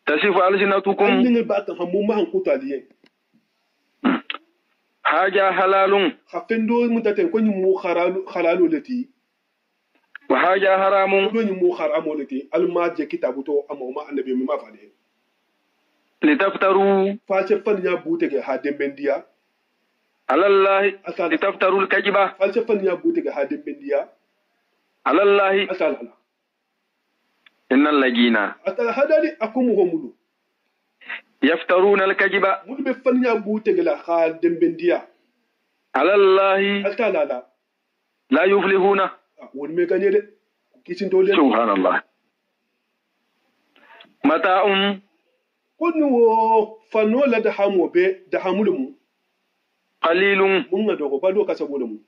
تصف ألسنتكم ningel bakan hammo ma hankutu aliye حاجة حلال خفندو متاتن كوني مو خلالو لتي وحاجة حرام كوني مو حرام لتي الما جه كتابو اما ما النبي ما فادي لتفتروا فاچ فنيا بوتege ha dembendia على الله لتفتروا الكذبة فاچ فنيا بوتege ha dembendia على الله atala إن الذين atala hadali akumu homulu يفترون الكذب mun be fanya bute gala hal dembendiya على الله altala la لا يفلحون won me ganye de kisin to len سبحان الله متاع kun wo fano la da hamo be da hamulumu قليل mun ga dogo balo ka sabulumu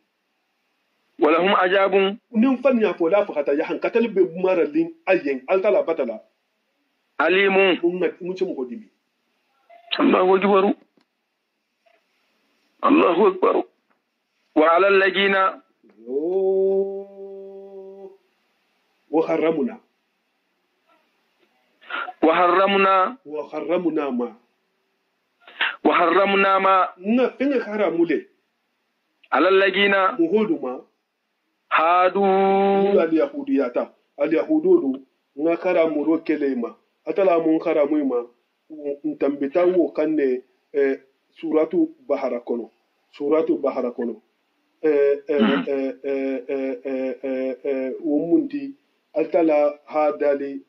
ولهم عذاب nin fanya fo la fa kata ya hankatal be maralin ayen altala batala أليم mun ci mu ko dimi الله أكبر الله أكبر وعلى الذين وحرمنا ما na fenga haramule على الذين muhoduma هادوا al yahududu nga haramuro kelema atala mun haramuma ntambita wo kanne suratu bahara kono wo mundi atala hadali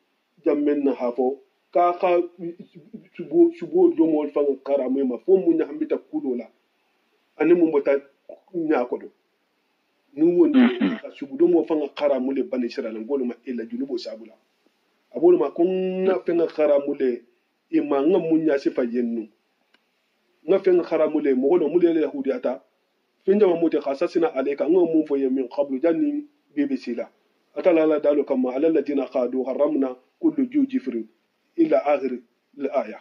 jammen na hafo ka subo domol fanga karamema fo munya hambita kudola ani mun bota nya kodo nu woni subo domo fanga karamule bani shirala ngolo ma illa junubo sabula abolu ma kunna fanga karamule ima nga munya sifa yennu nga fenga kharamule mogono mule le yahudiyata finja mamuti khasasina alayka nga mun fo yemin qablu janni bbc la atala la dalu kama ala alladhina qadu haramna kullu jufrin ila akhir al-aya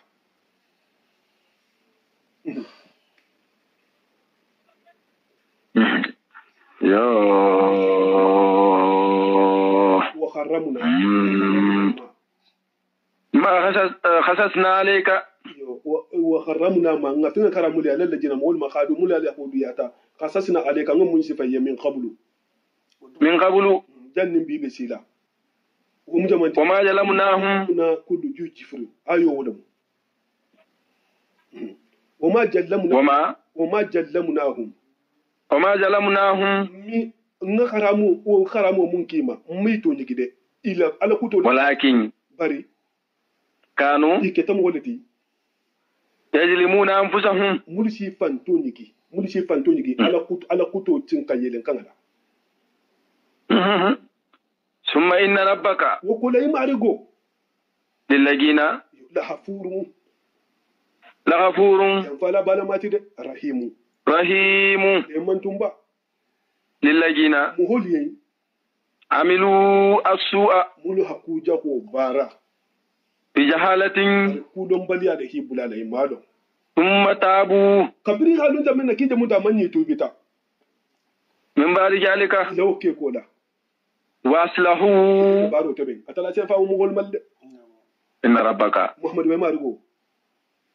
يا وحرمنا ما خصصنا عليك وحرمنا ما نتنا كرامولي على الذين مول ما خادوا مول اليهوديات خصصنا عليك ان من صفه من قبل جن BBC لا وما جلمناهم كل جفر ايو ودم وما جلمناهم مي نخرامو وخرامو منكيما ميتو نيكيده الى على كوتو ولكن بري كانوا يكتم ولدي يظلمون انفسهم mulisi fantoniki ala kuto tinka yelen kangala ثم ان ربك وكل يمارغو للذين لغفور فلا بالماتي ده رحيم من تنبا للذين مهولين عملوا السوء مولو حكوجا كو بارا بجهالة كودون باليا ده هيبولا لا يمالو ثم تابوا كبري حالون زمن كيده مدا مني توبيتا من بعد ذلك لو كي كولا واصلحوا بارو تبين اتلا سين فاو مغول مال ان ربك محمد ما مارغو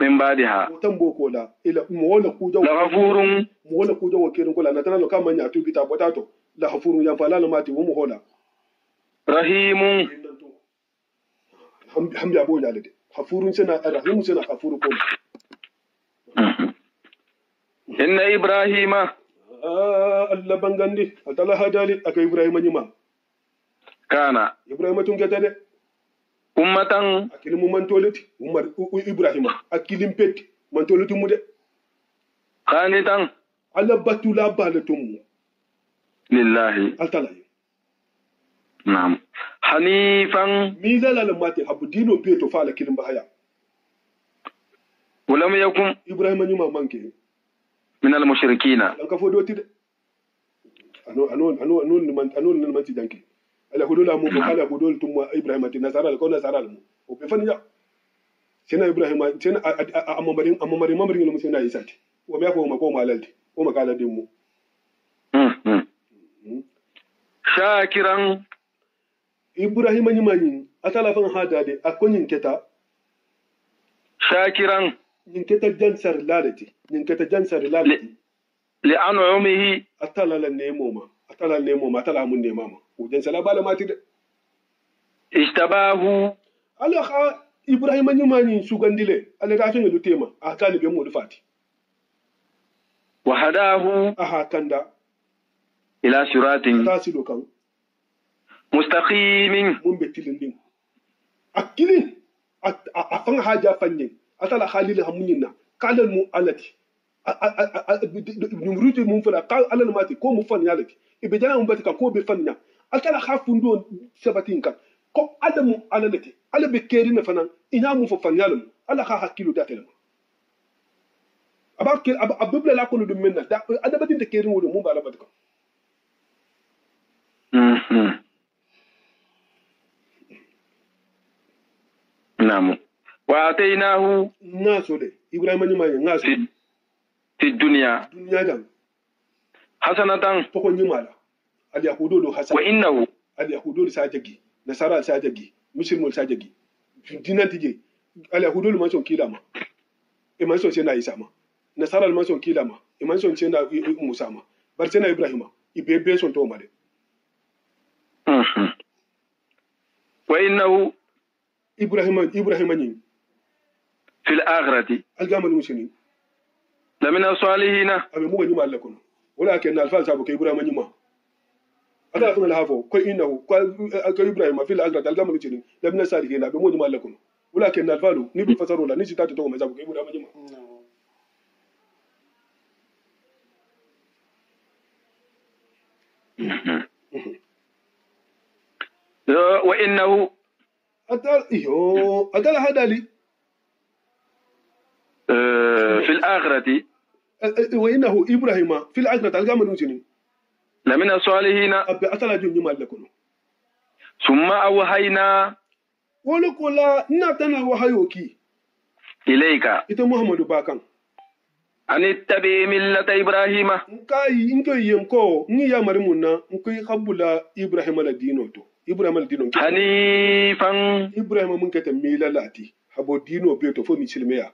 من بعدها وتمبو كولا الى مولا كوجا لغفور مولا كوجا وكيرن كولا نتنا لو كما نيا توبيتا بوتاتو لغفور يا فلا ماتي ومهولا رحيم هم يا بولا لدي غفور سنا رحيم سنا غفور كون إن إبراهيم الله بانغاندي اتلا هدالي اك ابراهيم نيما كان ابراهيم تونغتادي أمة أكيد من تولتي عمر إبراهيم أكيد مبتي من تولتي مودة قانتا على بطولة بالتوم لله التلاي نعم حنيفا ميزا لا ماتي أبو دينو بيتو فعل كلمة بحياة ولم يكن إبراهيم نيما مانكي من المشركين لانك فودوتي ده أنو نمانتي دانكي ala hudola mu ala hudol tumma ibrahima tin nasara ko nasara mu o be fanya sina ibrahima sina amamarin mu sina isati o me ko ma ko malalti o ma kala din mu shakiran ibrahima ni mani atala fan hada de akonyin keta shakiran nin keta jansar lalati li an'umihi atala la nemo ma atala mun nema ma وجن سلا بالا ما تد اشتباه على خا ابراهيم نيماني سوغانديله على راتو يلو تيما اكاني بي مودو فاتي وهداه اها كندا الى صراط تاسيلو كان مستقيم من بتلين اكيلين افان حاجه فاني atala khalil hamunina kalal mu alati numruti mun fala qal alal mati ko mu fan yalati ibe jana mun batika ko be fanya atala khafundo sabatin kan ko adamu alalati ala be kerina fanan ina mu fa fan yalam ala kha hakilu datelma abak abubla la ko dum menna da adabadin de kerin wodo mun bala batika نعم وآتيناه ناسو دي إبراهيم نيما ناسو في الدنيا دنيا حسنة تكون نيما اليهود لو حسن وإنه اليهود ساجي نصارى ساجي مسلم ساجي دينا تيجي اليهود لو مانسون كيلاما إمانسون سينا إساما نصارى المانسون كيلاما إمانسون سينا موسى ما برسنا إبراهيم إبي سون توما دي وإنه إبراهيم نين في الآخرة الجامل المسلمين لمن الصالحين أبي مو نيما لكم ولكن الفال سابو كإبراهيم نيما هذا أخذنا الهافو كي إنه كإبراهيم في الآخرة الجامل المسلمين لمن الصالحين أبي مو نيما لكم ولكن الفالو نبي فسروا لا نسي تاتي توما سابو كإبراهيم نيما وإنه أتال هذا لي في الآخرة وإنه إبراهيم في الآخرة الجامل المسلمين لمن الصالحين أبي أتلا جون نيما لكم ثم أوحينا ولكلا ناتنا وحيوكي إليك إنت محمد باكان أن اتبع ملة إبراهيم نكاي إنكو يمكو نيا مرمونا نكوي قبل إبراهيم الدينو تو إبراهيم الدينو حنيفا إبراهيم من كتم ميلا لاتي حبو دينو بيوتو فو مسلميا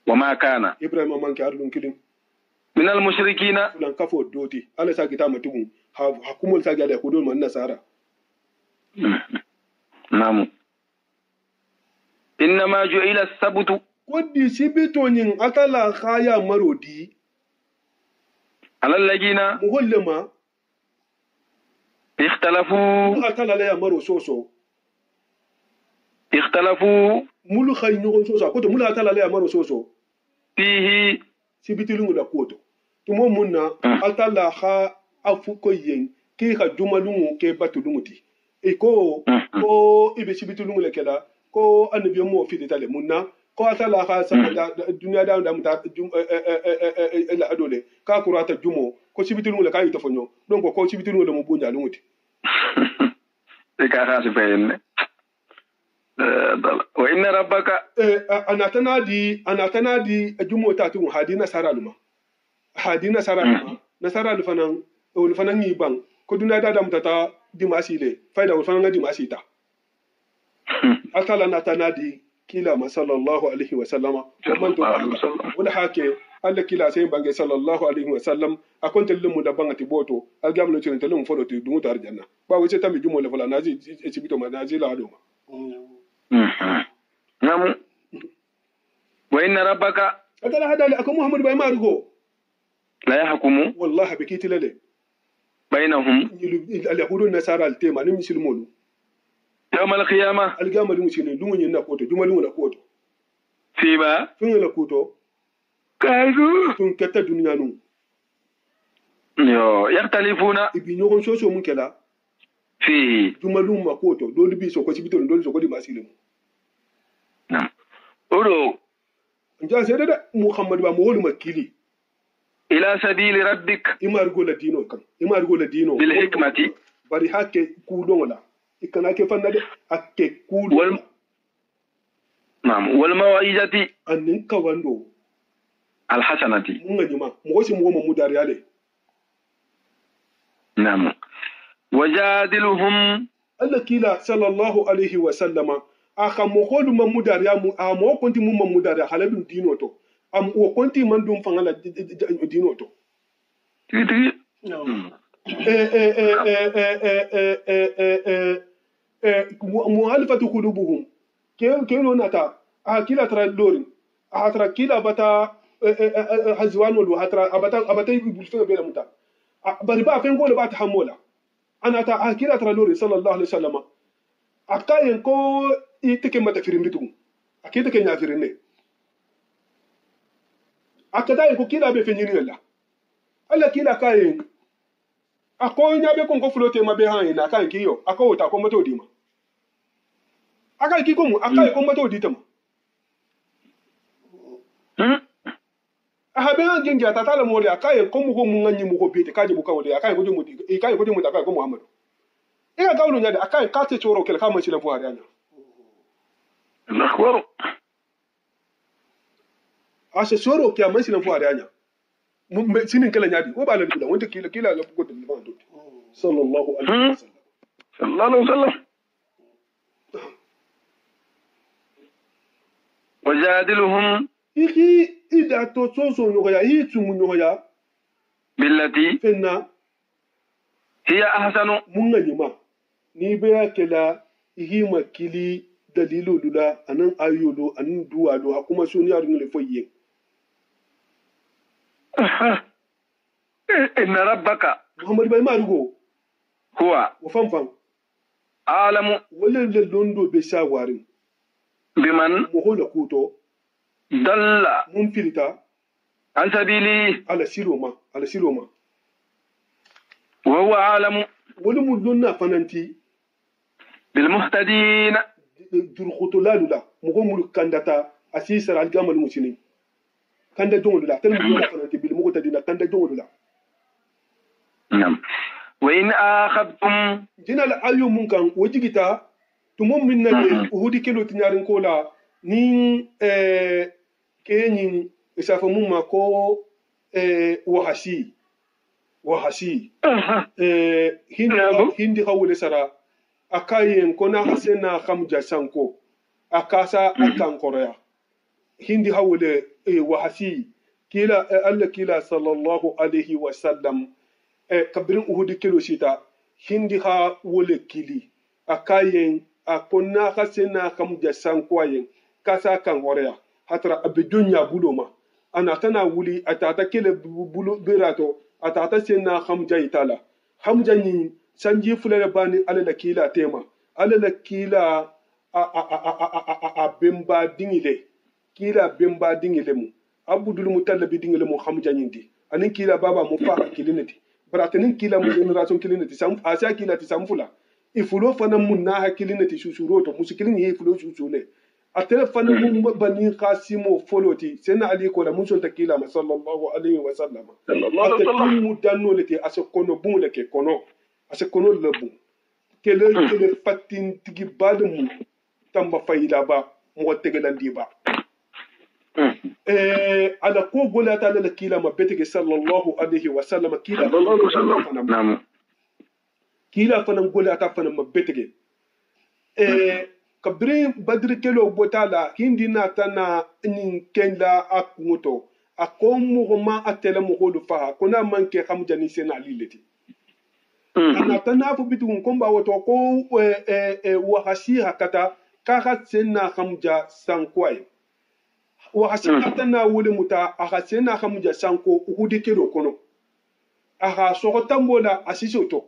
وما كان إبراهيم من كارلون كلين من المشركين لان كفو دوتي أنا ساكي تاما تبون حكومة ساكي على حدود من نصارى نعم إنما جعل السبت ودي سيبتونين أتلا خايا مرودي على الذين مغلما اختلفوا أتلا لا مرو سوسو اختلفوا مولو خاي نيغون سوسو كوتو مولو أتلا لا مرو سوسو فيه سيبتلونغ لا كوتو tumo munna atala ha afuko yen ke ha jumalungu ke batulunguti e ko ibe sibitulungu le kela ko annabi mo fi tale munna ko atala ha sa dunya da muta la adole ka kurata jumo ko sibitulungu le kayi tofonyo donc ko sibitulungu le mo bunja lunguti e ka ha se fayenne wa inna rabbaka anatana di jumo tatu hadina saraluma hadina nasara fanan ul fanan yi ban ko duna da mutata dimasi le faida ul fanan dimasi ta atala na tanadi kila sallallahu alaihi wa sallama man to wala hake alla kila sai bange sallallahu alaihi wa sallam akon tellum da bangati boto algam no tirin tellum fodo tu dumu tar janna ba wuce tammi jumo le fala naji e cibito ma naji la do ma nam wa inna rabbaka atala hadali akon muhammad bay marugo لا يحكموا والله بكيت لله بينهم اليهود والنصارى التيما نمسلمون يوم القيامة القيامة المسلمين لون ينكوتو جمالون نكوتو فيما فين نكوتو كايدو تون كتا دنيا نو يو يختلفون ibinyogon soso mun kela فيه jumalum makoto dole bi so ko sibito dole so ko di masilum نعم ولو nja sedada muhammad ba mo wolu makili إلى سبيل ربك imargo la dino بالحكمة bari hake kudon la ikana ke fannade akke kudo نعم والموعظة annin kawando الحسنة mun nganyima mo wosi mo mo mudari ale نعم وجادلهم Allah kila sallallahu alaihi wa sallama aka mo holu ma mudari amu amo konti mum ma mudari haladun dino to am o konti man dum fangala dino to muhalifatu qulubuhum kelo nata akila tra lorin atra kila bata hazwan wal atra abata bulfin bela muta bari ba fen gole ba ta hamola ana ta akila tra lorin sallallahu alaihi wasallam akayen ko itike mata firimbitu akita ke nyafirin ne akada ko kila be fenyini la alla kila kai ako nya be ko flote ma be han ina kan kiyo ako ta ko moto dima aka ki ko mu aka ko moto di tama aha be han genja ta tala mori aka ko mu ko mu nganyi mu ko bete kaje bu ka wode aka ko di mu ika ko di mu ta ko muhammad ika gawlu nya da aka ka te choro kel ka man sila fuari anya akbar ase choro ke man sila fuari anya sinin kala nyadi wo bala dula wonta kila la ko de ban do sallallahu alaihi wasallam sallallahu alaihi wasallam wajadiluhum iki ida to soso nyoya yi tumu nyoya billati fenna hiya ahsanu munga nyima ni be kela ihi makili dalilu lula anan ayolo anan duwa do akuma soni aru le foye inna rabbaka muhammad bay marugo huwa wa fam alamu wala le londo be shawari biman mo hola kuto dalla mun filita an sabili ala siloma wa huwa alamu wala mu donna fananti bil muhtadin dur khutulalula mo go mul kandata asisara al gamal musini kanda jongolula tan mo fananti bil muhtadin kanda jongolula nam wa in akhadtum jina la ayu mun kan wajigita tumum minna le uhudi kelo tinyarin kola ni kenyin isafa mun ma ko wahasi hindi hawle sara akayen kona hasena khamja sanko akasa akan korea hindi hawle wahasi kila alla kila sallallahu alaihi wasallam kabirin uhudi kelo sita hindi ha wole kili akayen akonna hasena khamja sanko ayen kasa kan korea hatra abidunya buloma ana tana wuli atata kele bulo berato atata senna hamja itala hamja ni sanji fulale bani alala kila tema alala kila a bemba dingile mu abudul mutallabi dingile mu hamja nyindi anin kila baba mu fa kilinati baratanin kila mu generation kilinati sam asa kila ti samfula ifulo fana mun na hakilinati shusuroto musikilin yi fulo shusule atele fana mun bani qasimo foloti sena ali ko la mun son takila sallallahu alaihi wasallam atele mu danno leti asekono bun leke kono asekono lebu kele fatin tigi badum tamba fayida ba mo tegelandi ba ala ko gola ta la kila ma betege sallallahu alaihi wasallam kila nam kila fana gola ta fana ma betege kabri badri kelo botala hindi na tana nin kenda akuto akomu ma atela mo holu fa kona manke hamja ni sena lileti ana tana fu bitu komba woto ko wahasi hakata kaka sena hamja sankwai wahasi tana wule muta aka sena hamja sanko uhudi kelo kono aka sokotambola asisoto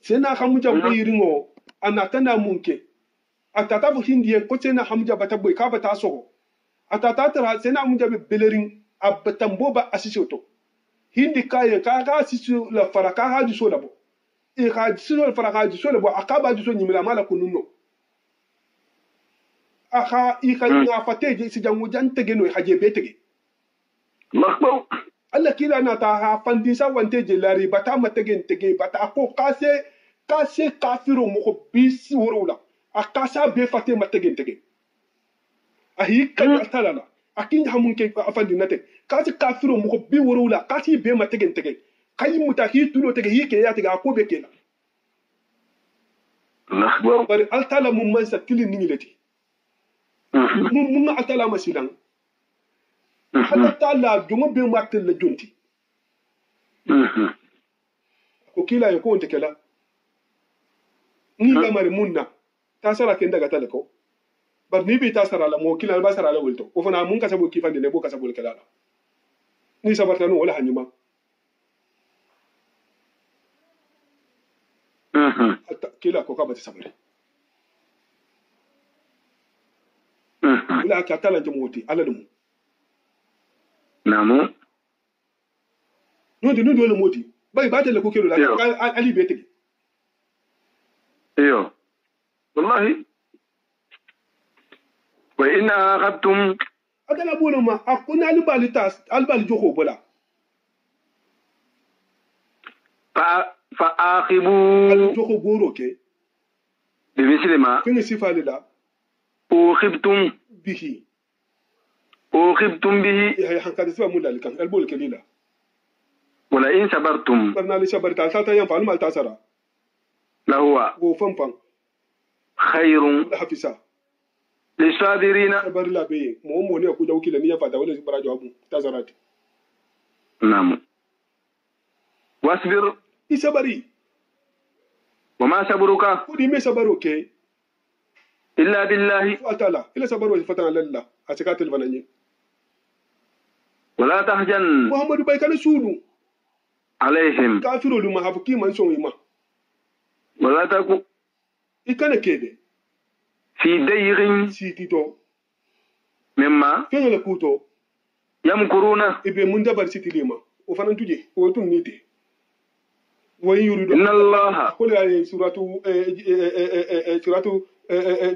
sena hamja boyiringo ana tana munke atata fu hindiye ko sena hamja bata boy ka bata soho atata tara sena hamja be belerin abatambo ba asisoto hindi kaye ka asiso la faraka haji so labo e ka asiso la faraka haji so labo akaba haji so nyimila mala kununno aka nga fateje si jangu jantege no haje betege makbo alla kila na ta ha fandisa wanteje lari bata matege ntege bata ko kase kafiro mo ko bisi worula akasa be fate matege ntege ahi kan atalala akin hamun ke afandi nate kasi kafiro mo ko bi worula kasi be matege ntege kayi mutaki tulo tege hike ya tege akobe kela makbo bari altala mum man sa tilin ningileti mun atala masidan hada tala jongo be matel la jonti ko kila yo ko ntekela ni lamare munna tasara ken daga talako bar ni bi tasara la mo kila ba sara la wulto ko fana mun kasabo kifande ne bo kasabo kala ni sabarta no wala hanyuma kila ko ka ba sabare ولا كاتلا جموتي على دم نعم نودي ولا موتي باي بات اللي كوكيلو لا علي بيتك ايوه والله وإن عاقبتم أكل أبونا ما أكون على بالي تاس على بالي جوكو بلا فآخبوا على جوكو بورو كي بمثل ما كن سيفالي لا أوخبتم به به هي حنكاد سيفا مولا لكم البول كليلا ولئن صبرتم برنالي صبرت على تاتا ينفع ما التاسرا لهو وفنفن خير حفصا للصابرين صبر لا بي مو ne ku jawki la niya fata wala bara jawabu tazarati نعم واصبر isabari وما صبرك kudi me sabaro ke إلا بالله fatala ila sabaro fatana lalla a cikatul bananye ولا تهجن muhammadu bai kana sudu عليهم kafiro lu mahafuki man son ima ولا تكن ikana kede في دير siti to مما fengala kuto يمكرون ibe mun dabar siti lima o fanan tuje o tun nite wayin yurido إن الله kole ay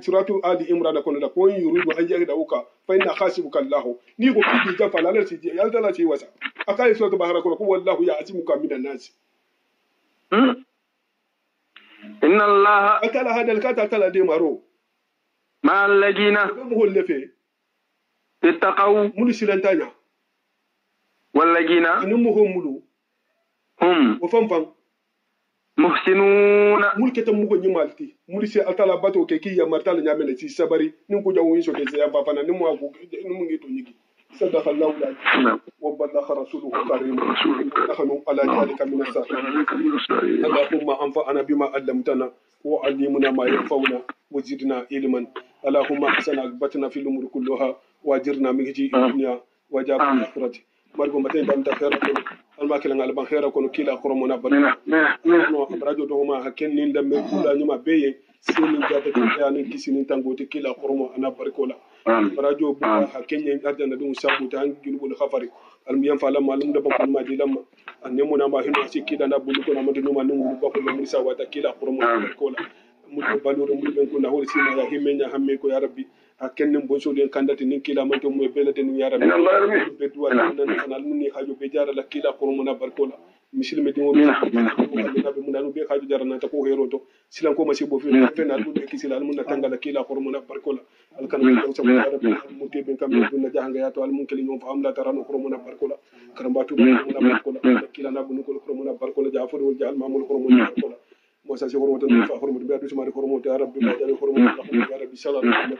suratu ali imran kono da ko yurido ay yagda uka fa inna khasibuka allah ni ko kidi ta fala la sije yal dala ci wasa akai suratu bahara kono ko wallahu ya asimuka minan nas إن الله akala hadal kata kala de maro مع الذين mo holle fe اتقوا mulu silantanya والذين anu mo homulu هم o fanfan محسنون mulketa mugo nyimalti mulise atala bato ke ki ya martala nyamele ci sabari nin ko jawo yiso ke ya bafana nin mo ko nin mo ngito nyigi sadaqa allah la wa balagha rasuluhu karim nahnu ala dhalika min as-sabirin allahumma anfa'na bima allamtana wa 'allimna ma yanfa'una wa zidna ilman allahumma ahsana aqibatana fil umuri kulliha wa ajirna min khizyi dunya wa ja'alna akhirati margo maten dam ta khairu alma kala ngal ban khairu kono kila khurumuna bana no abrajo do ma hakken nin dam me kula nyuma beye sinin jata ta nin kisinin tangote kila khurumu ana barkola abrajo bu hakken yin ardana dum sabu ta gilbul khafari almiyam fala malum da bakon ma dilam annemu na ma hinu sikki da na bulu ko na madu ma nungu bakon da murisa wata kila khurumu barkola mudu baloro mudu ko na hol sima ya himenya hamme ko ya rabbi hakken nin bonso den kandati nin kila man to mo belate nin ya rabbi be duwa nan sanal ni hajo be jara la kila khurumu na barkola misil me dimo nabi mun nanu be hajo jara na ta ko hero to silan ko masi bo fe na dum be kisila mun na tangala kila khurumu na barkola alkan ko sa ya rabbi mu te ben kam na jahanga ya to al mun keli ñom fa am la tarano khurumu na barkola karambatu na barkola kila na bunu ko khurumu na barkola jafur wal jaal mamul khurumu na barkola موسى سي خرمت خرمت بيات سماري خرمت يا ربي ما جاني خرمت يا ربي صلى الله عليه وسلم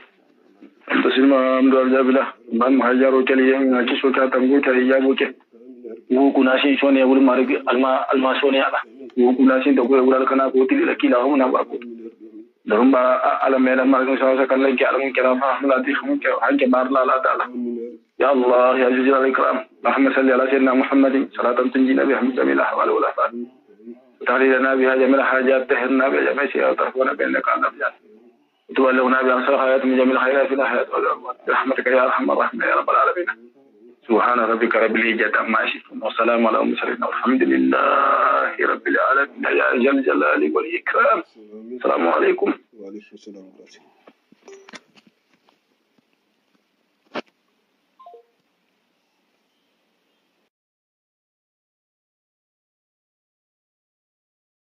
تسلم مدول جابلا من هاجرو كلي ناكي سوكا تنغو تاي يابوكي وكنا شي شوني يقول مارك الما شوني على وكنا شي دغو يقول كنا كوتي لكي لا هم نبا درم على ميلا مارك سوسا كان لك على من كلام لا دي خم حاجه بار لا تعالى يا الله يا جل الكرام اللهم صل على سيدنا محمد صلاه تنجينا بها من جميع الاحوال والافات تعالي لنا بها جميع الحاجات تهرنا بها جميع السيئات وتحفظنا بأنك عنا بها وتبلغنا بها أنصار الحياة من جميع الخيرات في الحياة والأموات برحمتك يا أرحم الراحمين يا رب العالمين سبحان ربك رب العزة عما يصفون والسلام على المرسلين والحمد لله رب العالمين يا ذا الجلال والإكرام السلام عليكم وعليكم السلام ورحمة الله